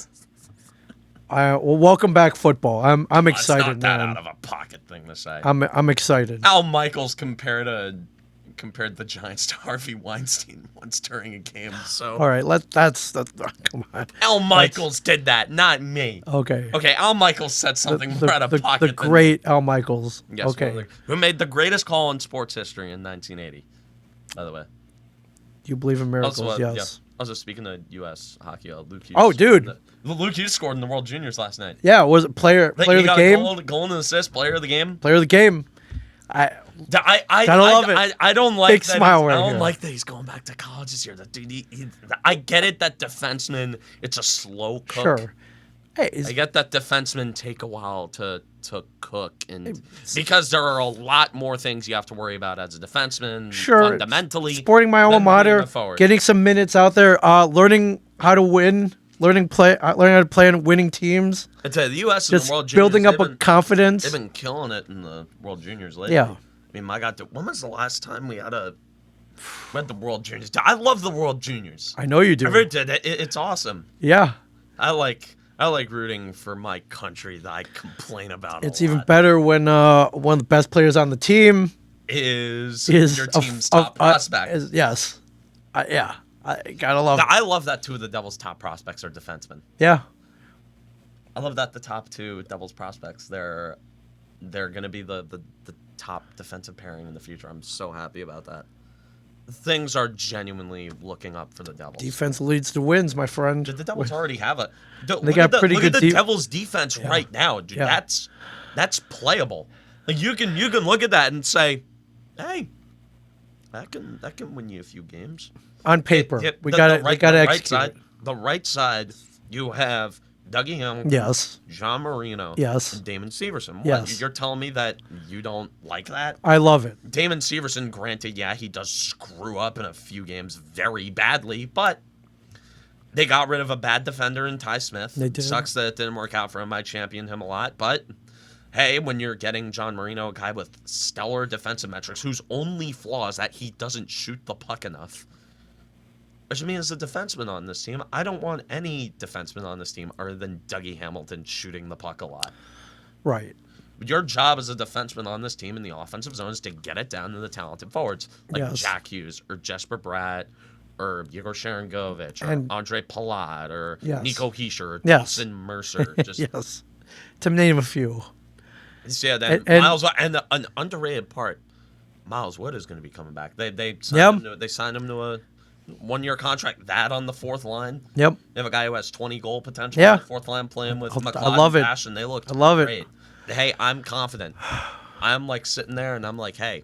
Well, welcome back, football. I'm
It's
excited,
not that
man.
out of a pocket thing to say.
I'm excited.
Al Michaels compared the Giants to Harvey Weinstein once during a game. So
All right, that's come on.
Al Michaels did that, not me.
Okay.
Okay, Al Michaels said something more out of pocket.
The
than
great Al Michaels.
Yes,
Okay.
who made the greatest call in sports history in 1980? By the way.
You believe in miracles?
Also,
Yes.
yeah. Also, speaking of U.S. hockey, Luke Hughes.
Oh, dude.
Luke Hughes scored in the World Juniors last night.
Yeah. Was it player of
He
the
got
game?
a goal and an assist, player of the game.
Player of the game.
I
Gotta love it.
I don't like
Big
that.
smile
I
right
don't
here.
like that he's going back to college this year. That dude, I get it that defenseman, it's a slow cook.
Sure. Hey,
I get that defensemen take a while to cook, and because there are a lot more things you have to worry about as a defenseman.
sure.
Fundamentally,
Sporting my alma
than being
mater,
a forward.
getting some minutes out there, learning how to win, learning how to play in winning teams,
I tell you, the U.S. and
just
the World Juniors,
building up
they've
a
been-
confidence.
They've been killing it in the World Juniors lately.
Yeah.
I mean, my God, when was the last time we had the World Juniors? I love the World Juniors.
I know you do.
I really did. It's awesome.
Yeah.
I like rooting for my country that I complain about.
It's
a
even
lot.
better when one of the best players on the team
Is your
a-
team's top prospect.
yes. Yeah. I gotta love it.
I love that two of the Devils' top prospects are defensemen.
Yeah.
I love that the top two Devils prospects they're going to be the top defensive pairing in the future. I'm so happy about that. Things are genuinely looking up for the Devils.
Defense leads to wins, my friend.
Did the Devils already have a?
They got pretty
look
good
at the
def-
Devils' defense right now, dude.
Yeah.
That's playable. Like you can look at that and say, hey, that can win you a few games.
On paper, we
The
gotta
right
execute.
side, the right side, you have Dougie Hamilton,
Yes.
John Marino,
Yes.
and Damon Severson. What,
Yes.
you're telling me that you don't like that?
I love it.
Damon Severson, granted, yeah, he does screw up in a few games very badly, but they got rid of a bad defender in Ty Smith.
They did.
Sucks that it didn't work out for him. I championed him a lot, but hey, when you're getting John Marino, a guy with stellar defensive metrics, whose only flaw is that he doesn't shoot the puck enough. Which means as a defenseman on this team, I don't want any defenseman on this team other than Dougie Hamilton shooting the puck a lot.
Right.
Your job as a defenseman on this team in the offensive zone is to get it down to the talented forwards like
Yes.
Jack Hughes or Jesper Bratt or Igor Sharangovich or
And-
Andre Palat or
Yes.
Nico Hischier or
Yes.
Dawson Mercer. Just
Yes. To name a few.
yeah, then
And-
Miles and an underrated part. Miles Wood is going to be coming back. They signed him to 1-year contract. That on the fourth line.
Yep.
You have a guy who has 20 goal potential
Yeah.
on the fourth line playing with McLeod
I love
and
it.
Bash, and they looked
I love it.
great. Hey, I'm confident. I'm like sitting there and I'm like, hey,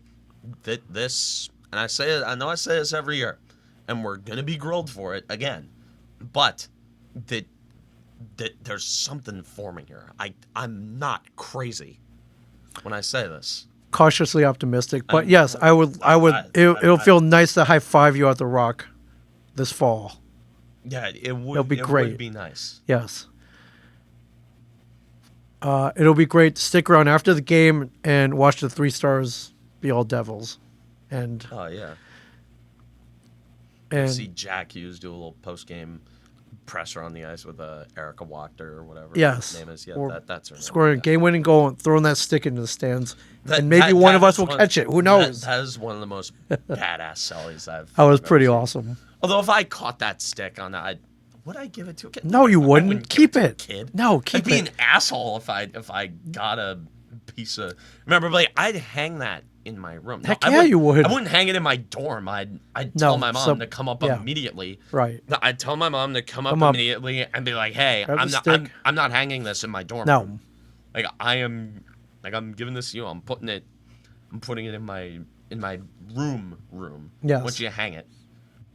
this, and I say it, I know I say this every year, and we're gonna be grilled for it again, but that there's something forming here. I'm not crazy when I say this.
Cautiously optimistic, but yes, I would. It'll feel nice to high five you at the Rock this fall.
Yeah, it'll
be great.
Would be nice.
Yes. It'll be great to stick around after the game and watch the 3 Stars be all Devils, and
Oh yeah.
and
See Jack Hughes do a little post game presser on the ice with Erica Wachter or whatever
yes,
her name is. Yeah,
or
that's her name.
scoring a game-winning goal and throwing that stick into the stands,
That-
and maybe
that-
one
that
of us
was
will catch it. Who knows?
That is one of the most badass sellies I've.
That was
ever
pretty
seen.
awesome.
Although if I caught that stick on that, would I give it to a kid?
No, you
I
wouldn't. Keep
give
it.
to a kid.
No,
I'd
keep
be
it.
an asshole if I got a piece of. Remember, like I'd hang that in my room.
Heck
I
yeah, you would.
I wouldn't hang it in my dorm. I'd
No,
tell my mom
so-
to come up
yeah.
immediately.
Right.
No, I'd tell my mom to come
Come
up
up.
immediately and be like, "Hey,
Grab
I'm
the
not.
stick.
I'm not hanging this in my dorm.
No.
room. Like I'm giving this to you. I'm putting it in my room.
Yes.
Once you hang it,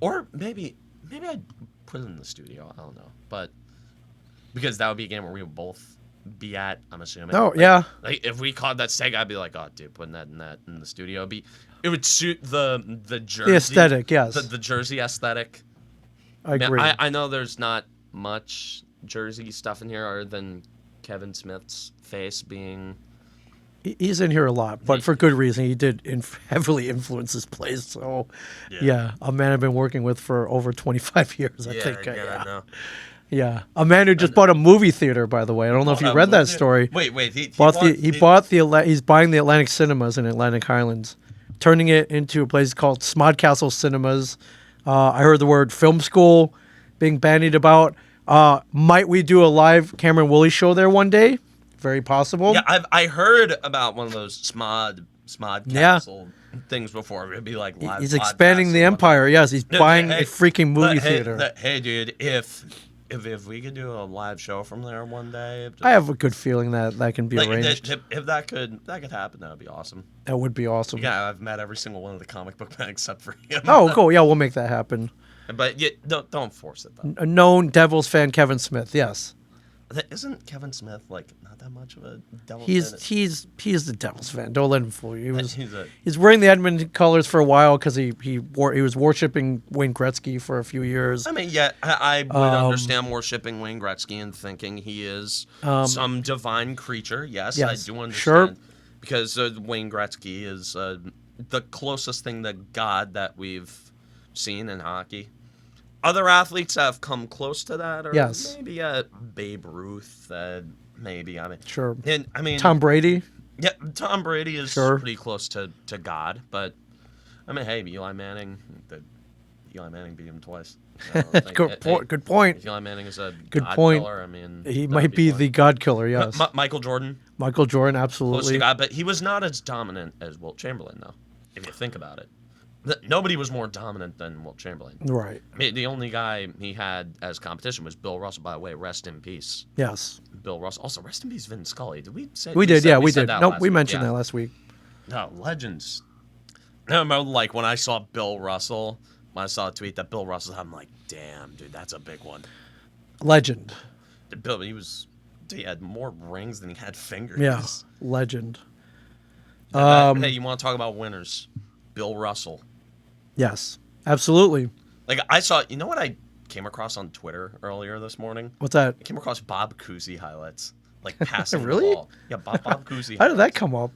or maybe I'd put it in the studio. I don't know, but because that would be a game where we would both be at. I'm assuming.
Oh, yeah.
Like if we caught that steak, I'd be like, "Oh, dude, putting that in the studio." It would suit the jersey,
The aesthetic, yes.
the jersey aesthetic.
I
Man,
agree.
I know there's not much Jersey stuff in here other than Kevin Smith's face being.
He's in here a lot, but for good reason. He did heavily influence his plays. So, yeah, a man I've been working with for over 25 years, I think.
I know.
Yeah, a man who just bought a movie theater, by the way. I don't know if you read that story.
Wait,
He's buying the Atlantic Cinemas in Atlantic Highlands, turning it into a place called Smodcastle Cinemas. I heard the word film school being bandied about. Might we do a live Cameron Woolley show there one day? Very possible.
Yeah, I heard about one of those Smod Castle things before. It'd be like live.
He's expanding the empire. Yes, he's buying a freaking movie theater.
Hey, dude, if we could do a live show from there one day,
I have a good feeling that can be arranged.
If that could happen, that would be awesome.
That would be awesome.
Yeah, I've met every single one of the comic book men except for him.
Oh, cool. Yeah, we'll make that happen.
But don't force it though.
A known Devils fan, Kevin Smith. Yes,
Isn't Kevin Smith like not that much of a Devils fan?
He's the Devils fan. Don't let him fool you.
He's
He's wearing the Edmonton colors for a while because he was worshiping Wayne Gretzky for a few years.
I mean, yeah, I would understand worshiping Wayne Gretzky and thinking he is some divine creature. Yes, I do understand.
Sure.
Because Wayne Gretzky is the closest thing to God that we've seen in hockey. Other athletes have come close to that, or
Yes.
maybe Babe Ruth. Maybe
Sure.
And I mean
Tom Brady.
Yeah, Tom Brady is
Sure.
pretty close to God, but I mean, hey, Eli Manning beat him twice.
Good point.
If Eli Manning is a
Good
God
point.
killer, I mean,
He
that
might
would
be
fun.
the God killer. Yes.
Michael Jordan,
Michael Jordan,
close
absolutely.
to God, but he was not as dominant as Wilt Chamberlain, though. If you think about it, nobody was more dominant than Wilt Chamberlain.
Right.
I mean, the only guy he had as competition was Bill Russell. By the way, rest in peace,
Yes.
Bill Russell. Also, rest in peace, Vin Scully. Did we say?
We did.
said-
Yeah, we
said
did.
that
No,
last
we
week,
mentioned
yeah.
that last week.
No, legends. I remember, like, when I saw Bill Russell, when I saw a tweet that Bill Russell had, I'm like, damn, dude, that's a big one.
Legend.
Bill, he had more rings than he had fingers.
Yeah. Legend.
Hey, you want to talk about winners? Bill Russell.
Yes. Absolutely.
Like, I saw, you know what I came across on Twitter earlier this morning?
What's that?
I came across Bob Cousy highlights. Like, passing
Really?
the ball. Yeah, Bob Cousy
How did that
highlights.
come up?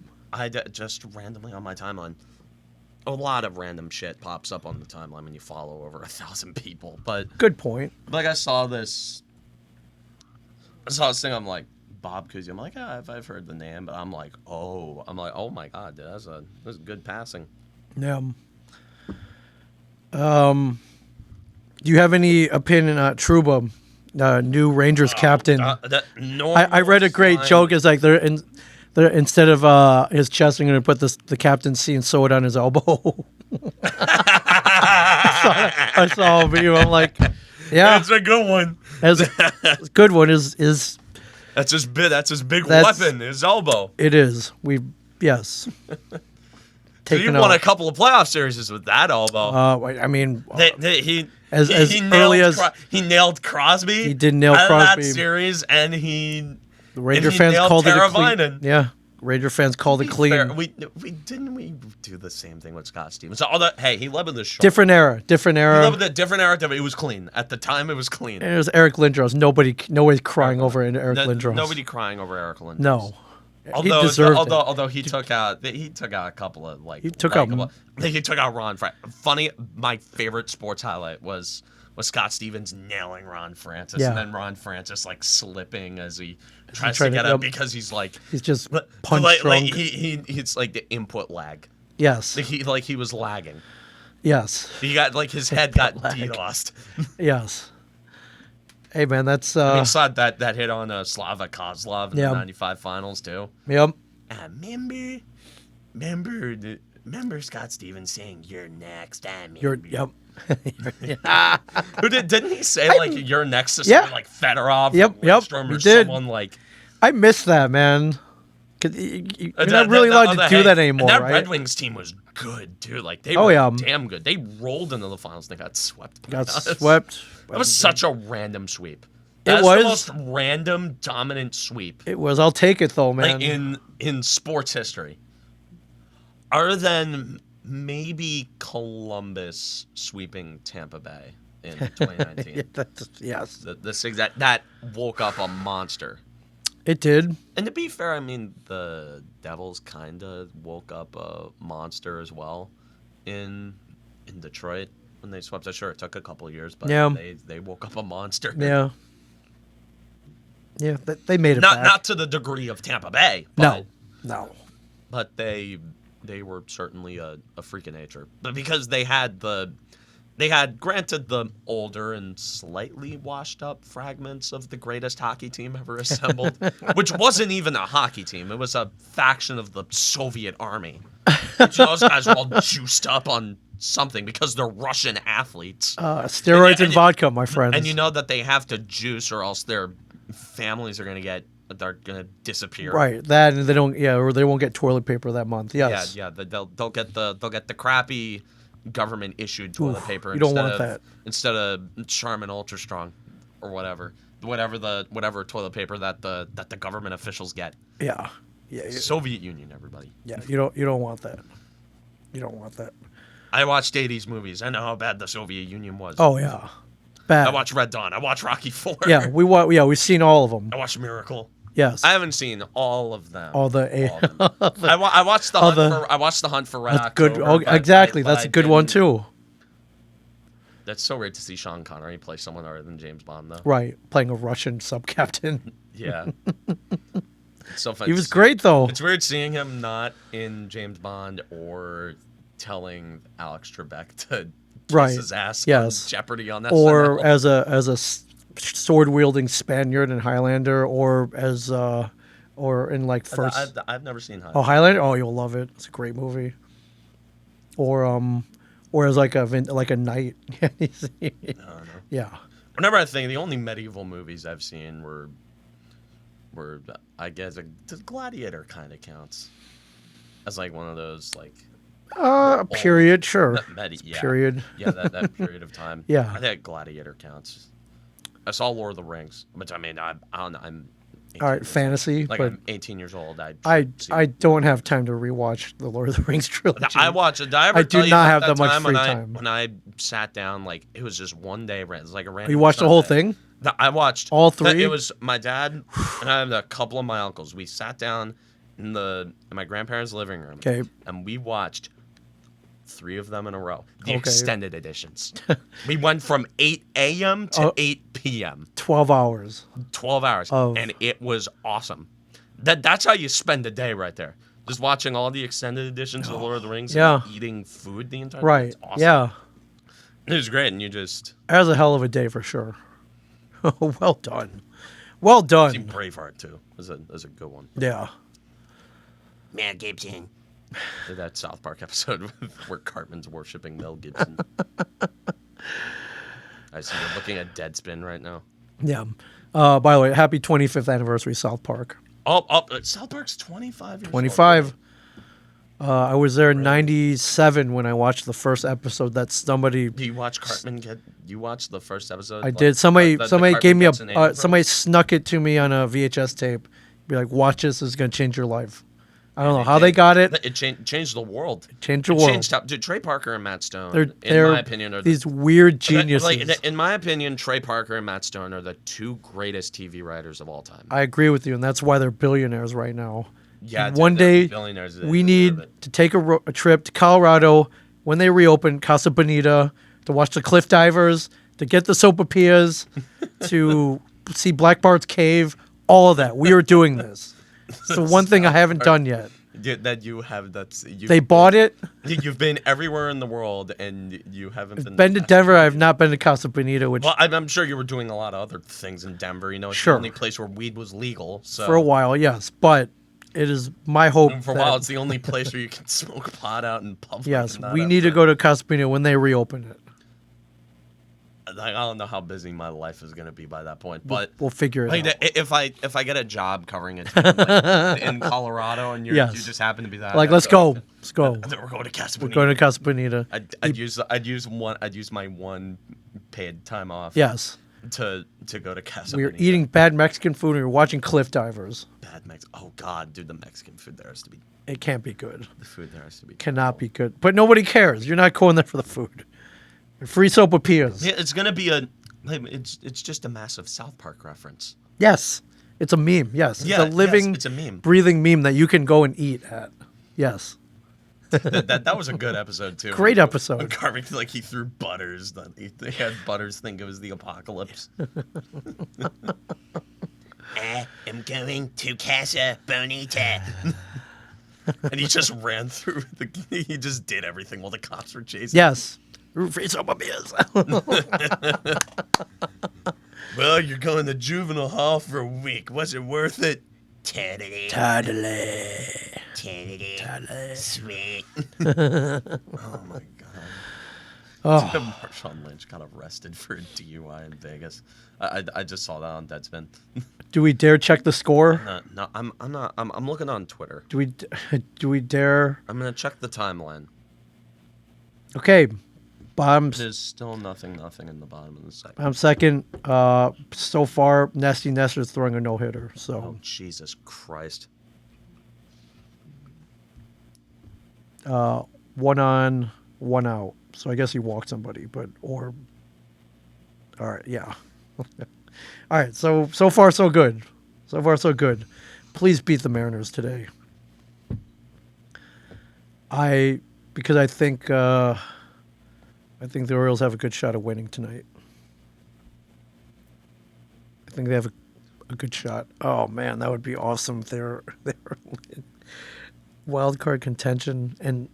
Just randomly on my timeline. A lot of random shit pops up on the timeline when you follow over 1,000 people. But
Good point.
like I saw this thing. I'm like, Bob Cousy. I'm like, yeah, I've heard the name, but I'm like, oh my god, dude, that's good passing.
Yeah. Do you have any opinion on Trouba, new Rangers captain? I read a great joke. It's like they're instead of his chest, I'm going to put the captain's C and sew it on his elbow. I saw a video. I'm like, yeah,
That's a good one.
as a good one is
That's his big
That's-
weapon, his elbow.
it is. Yes.
So he
Taken
won
out.
a couple of playoff series with that elbow.
I mean,
He
as
nailed
early as
he nailed Crosby.
He did nail
out of
Crosby.
that series, and he
the Ranger
and he
fans
nailed
called it a clean.
Teravainen.
Yeah, Ranger fans called it clean.
Fair, we do the same thing with Scott Stevens. Although, hey, he led with the shoulder.
Different era.
He led with a different era. It was clean at the time. It was clean.
And it was Eric Lindros. Nobody's crying over Eric Lindros.
Nobody crying over Eric Lindros.
No.
Although,
he deserved it.
although he took out a couple of
He took out
Ron Francis. Funny, my favorite sports highlight was Scott Stevens nailing Ron Francis,
Yeah.
and then Ron Francis like slipping as he tries
tried
to get
to-
up because he's
just punch
like
drunk.
it's like the input lag.
Yes.
He was lagging.
Yes.
He got his head got
lag.
DDoSed.
Yes. Hey man, that's
He saw that hit on Slava Kozlov in
Yeah.
the '95 finals too.
yep.
Remember Scott Stevens saying, "You're next."
You're yep.
Who didn't he say like you're next to
Yeah.
someone like Fedorov,
Yep,
or
yep,
Lindstrom,
he
or
did.
someone like?
I miss that, man. 'Cause you're not really allowed to do that anymore,
and that
right?
Red Wings team was good, dude. Like they
Oh,
were
yeah.
damn good. They rolled into the finals. And they got swept. by
Got
us.
swept.
That was such a random sweep.
It
That's
was.
the most random, dominant sweep
It was. I'll take it though, man.
like in sports history, other than maybe Columbus sweeping Tampa Bay in 2019.
Yes,
That woke up a monster.
it did.
And to be fair, I mean the Devils kind of woke up a monster as well in Detroit when they swept. Sure, it took a couple of years, but
Yeah.
they woke up a monster.
Yeah. Yeah, they made it
Not
back.
not to the degree of Tampa Bay. But,
No.
but they were certainly a freak of nature. But because they had granted the older and slightly washed up fragments of the greatest hockey team ever assembled, which wasn't even a hockey team. It was a faction of the Soviet army. Those guys were all juiced up on something because they're Russian athletes.
Steroids and vodka, my friends.
And you know that they have to juice or else their families are going to disappear.
Right, that and they don't. Yeah, or they won't get toilet paper that month. Yes.
Yeah. They'll get the crappy government issued toilet paper.
you don't want that.
Instead of Charmin Ultra Strong, or whatever toilet paper that the government officials get.
Yeah. Yeah.
Soviet Union, everybody.
Yeah. You don't want that. You don't want that.
I watched 80s movies. I know how bad the Soviet Union was.
Oh yeah. Bad.
I watched Red Dawn. I watched Rocky IV.
Yeah, we've seen all of them.
I watched Miracle.
Yes.
I haven't seen all of them.
All the
All of them. I watched the Hunt for Red
That's good.
October,
Oh,
but
exactly.
but
That's
I
a good one
didn't-
too.
That's so weird to see Sean Connery play someone other than James Bond, though.
Right, playing a Russian sub captain.
Yeah. It's so funny.
He was great though.
It's weird seeing him not in James Bond or telling Alex Trebek to kiss
Right.
his ass
Yes.
on Jeopardy on that.
Or as a sword wielding Spaniard in Highlander, or in like first.
I've never seen Highlander.
Oh, Highlander! Oh, you'll love it. It's a great movie. Or as like a knight.
No.
Yeah.
Whenever I think the only medieval movies I've seen were I guess the Gladiator kind of counts as like one of those like
Period. Sure.
yeah.
Period.
Yeah, that period of time.
Yeah.
I think Gladiator counts. I saw Lord of the Rings, which I mean I'm 18
All right,
years
fantasy.
old. Like
but
I'm 18 years old.
I don't have time to rewatch the Lord of the Rings trilogy.
I watched it. Did I ever
I
tell
do
you
not
about
have
that
that much
time
free
when
time.
when I sat down, like it was just one day. It was like a random.
You watched the whole
Sunday.
thing?
I watched
All three?
It was my dad and I had a couple of my uncles. We sat down in my grandparents' living room.
Okay.
And we watched 3 of them in a row. The
Okay.
extended editions. We went from 8 a.m. to 8 p.m.
12 hours.
12 hours.
Of-
And it was awesome. That's how you spend a day right there. Just watching all the extended editions of Lord of the Rings
Yeah.
and eating food the entire day.
Right.
It's awesome.
Yeah.
It was great. And you just
That was a hell of a day for sure. Well done. Well
see
done.
Braveheart too. It was a good one.
Yeah.
Mel Gibson. That South Park episode where Cartman's worshiping Mel Gibson. I see you're looking at Deadspin right now.
Yeah. By the way, happy 25th anniversary, South Park.
South Park's 25 years
25.
old.
I was there in 97 when I watched the first episode that somebody...
Do you watch Cartman get... You watched the first episode?
I did. Somebody gave me
a...
somebody snuck it to me on a VHS tape. Be like, watch this. It's going to change your life. I don't know how they got it.
It changed the world.
Changed the world.
Changed how... Dude, Trey Parker and Matt Stone,
they're
in my opinion, are
these weird geniuses.
Like, in my opinion, Trey Parker and Matt Stone are the two greatest TV writers of all time.
I agree with you, and that's why they're billionaires right now.
Yeah,
one day we need to take a trip to Colorado when they reopen Casa Bonita to watch the cliff divers, to get the sopapillas, to see Black Bart's cave, all of that. We are doing this. It's the one thing I haven't done yet.
That you have.
They bought it.
You've been everywhere in the world, and you haven't
been to Denver. I have not been to Casa Bonita. Which,
well, I'm sure you were doing a lot of other things in Denver. You know, it's the only place where weed was legal. So
for a while, yes, but it is my hope.
And for a while, it's the only place where you can smoke pot out in public.
Yes, we need to go to Casa Bonita when they reopen it.
I don't know how busy my life is going to be by that point, but
we'll figure it out.
If I get a job covering a team like, in Colorado and you just happen to be that,
like let's go.
We're going to Casa Bonita.
We're going to Casa Bonita.
I'd use my one paid time off.
Yes.
To go to Casa
Bonita.
We were
eating bad Mexican food and we were watching cliff divers.
Bad Mexican. Oh God, dude, the Mexican food there has to be.
It can't be good.
The food there has to be.
Cannot be good. But nobody cares. You're not going there for the food. Free sopapillas.
Yeah, it's gonna be it's just a massive South Park reference.
Yes, it's a meme. Yes,
yeah,
it's a living,
it's a meme,
breathing meme that you can go and eat at. Yes.
that was a good episode too.
Great episode.
When Carving, like he threw Butters. He had Butters think it was the apocalypse. I'm going to Casa Bonita. And he just ran through he just did everything while the cops were chasing.
Yes. Free sopapillas.
Well, you're going to juvenile hall for a week. Was it worth it? Totally. Sweet. Oh my God.
Oh.
Marshawn Lynch got arrested for a DUI in Vegas. I just saw that on Deadspin.
Do we dare check the score?
No, I'm not. I'm looking on Twitter.
Do we dare?
I'm gonna check the timeline.
Okay.
There's still nothing in the bottom of the second.
I'm second. So far, Nasty Nestor's throwing a no-hitter. So.
Oh, Jesus Christ.
1 on, 1 out. So I guess he walked somebody, all right, yeah. All right, so far so good. So far so good. Please beat the Mariners today. Because I think the Orioles have a good shot of winning tonight. I think they have a good shot. Oh man, that would be awesome if they're wild card contention, and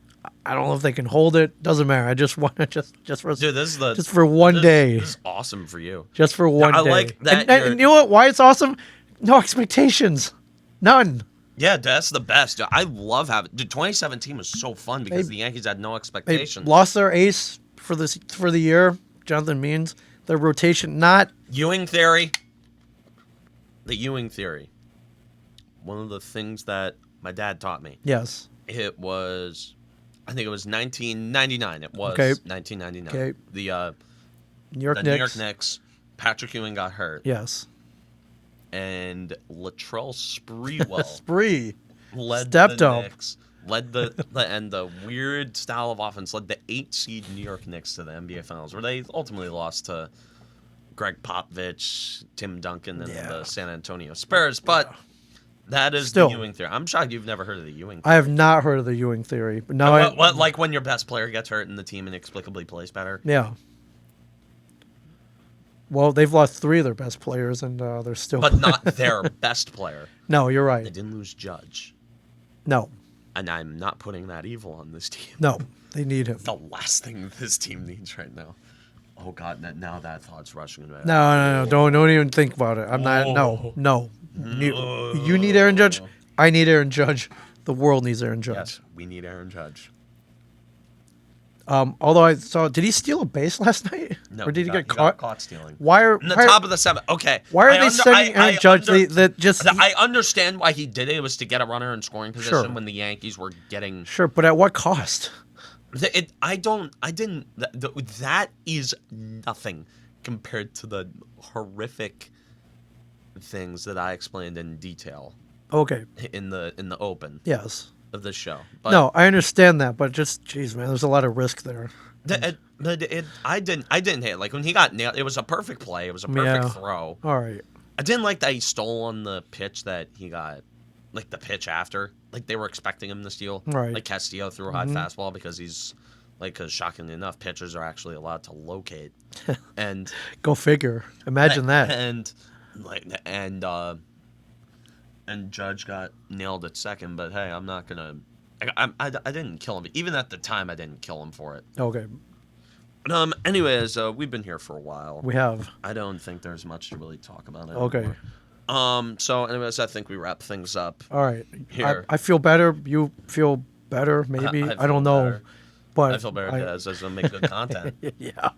I don't know if they can hold it. Doesn't matter. I just want to just for
dude,
just for one day.
This is awesome for you.
Just for one day. I
like that.
And you know what? Why it's awesome? No expectations. None.
Yeah, that's the best. I love having. Dude, 2017 was so fun because the Yankees had no expectations.
They lost their ace for the year, Jonathan Means. Their rotation, not
Ewing theory. The Ewing theory. One of the things that my dad taught me.
Yes.
It was, I think it was 1999. It was 1999.
Okay.
The
New York
Knicks. Patrick Ewing got hurt.
Yes.
And Latrell Sprewell
stepped
the
up.
Knicks, led the weird style of offense led the 8 seed New York Knicks to the NBA Finals, where they ultimately lost to Greg Popovich, Tim Duncan, and the San Antonio Spurs. But that is the Ewing theory. I'm shocked you've never heard of the Ewing theory.
I have not heard of the Ewing theory. But now
like when your best player gets hurt and the team inexplicably plays better?
Yeah. Well, they've lost 3 of their best players, and they're still...
But not their best player.
No, you're right.
They didn't lose Judge.
No.
And I'm not putting that evil on this team.
No, they need him.
The last thing this team needs right now. Oh, God, now that thought's rushing into my head.
No. Don't even think about it. I'm not... No. You need Aaron Judge. I need Aaron Judge. The world needs Aaron Judge.
Yes, we need Aaron Judge.
Although I saw, did he steal a base last night?
No,
Or did he
got-
get
got
caught?
caught stealing.
Why are
In the
why,
top of the 7th. Okay.
why are
I
they sending Aaron Judge?
I understand why he did it. It was to get a runner in scoring position
Sure.
when the Yankees were getting.
Sure, but at what cost?
That is nothing compared to the horrific things that I explained in detail
Okay.
in the open
Yes.
of the show. But
No, I understand that, but just, jeez, man, there's a lot of risk there.
I didn't hate it. Like when he got nailed, it was a perfect play. It was a perfect
Yeah.
throw.
All right.
I didn't like that he stole on the pitch that he got, like the pitch after. Like they were expecting him to steal.
Right.
Like Castillo threw a high fastball because shockingly enough, pitchers are actually allowed to locate. And
Go figure. Imagine that.
And Judge got nailed at second. But hey, I'm not gonna. I didn't kill him. Even at the time, I didn't kill him for it.
Okay.
Anyways, we've been here for a while.
We have.
I don't think there's much to really talk about
Okay.
anymore. So anyways, I think we wrap things up.
All right.
Here.
I feel better. You feel better, maybe. I
feel
don't know.
better.
But
I feel better as I make good content.
Yeah.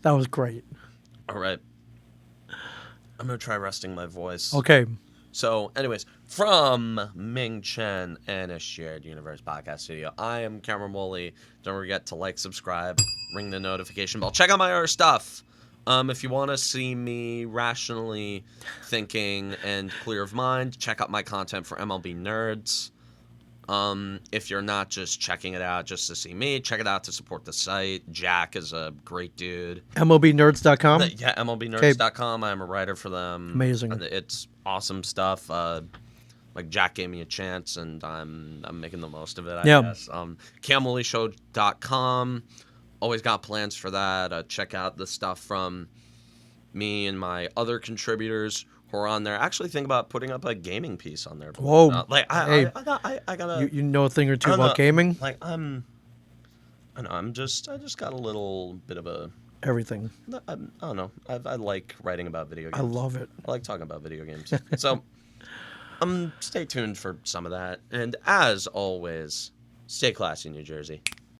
That was great.
All right. I'm going to try resting my voice.
Okay.
So, anyways, from Ming Chen and a Shared Universe podcast studio, I am Cameron Woolley. Don't forget to like, subscribe, ring the notification bell. Check out my other stuff. If you want to see me rationally thinking and clear of mind, check out my content for MLB Nerds. If you're not just checking it out just to see me, check it out to support the site. Jack is a great dude.
MLBnerds.com?
Yeah, MLBnerds.com. I'm a writer for them.
Amazing.
And it's awesome stuff. Like Jack gave me a chance, and I'm making the most of it, I guess. CamWooleyShow.com. Always got plans for that. Check out the stuff from me and my other contributors who are on there. Actually think about putting up a gaming piece on there.
Whoa.
I gotta.
You know a thing or two
I don't
about
know,
gaming?
Like I know. I just got a little bit of a.
Everything.
I don't know. I like writing about video games.
I love it.
I like talking about video games. So, stay tuned for some of that. And as always, stay classy, New Jersey.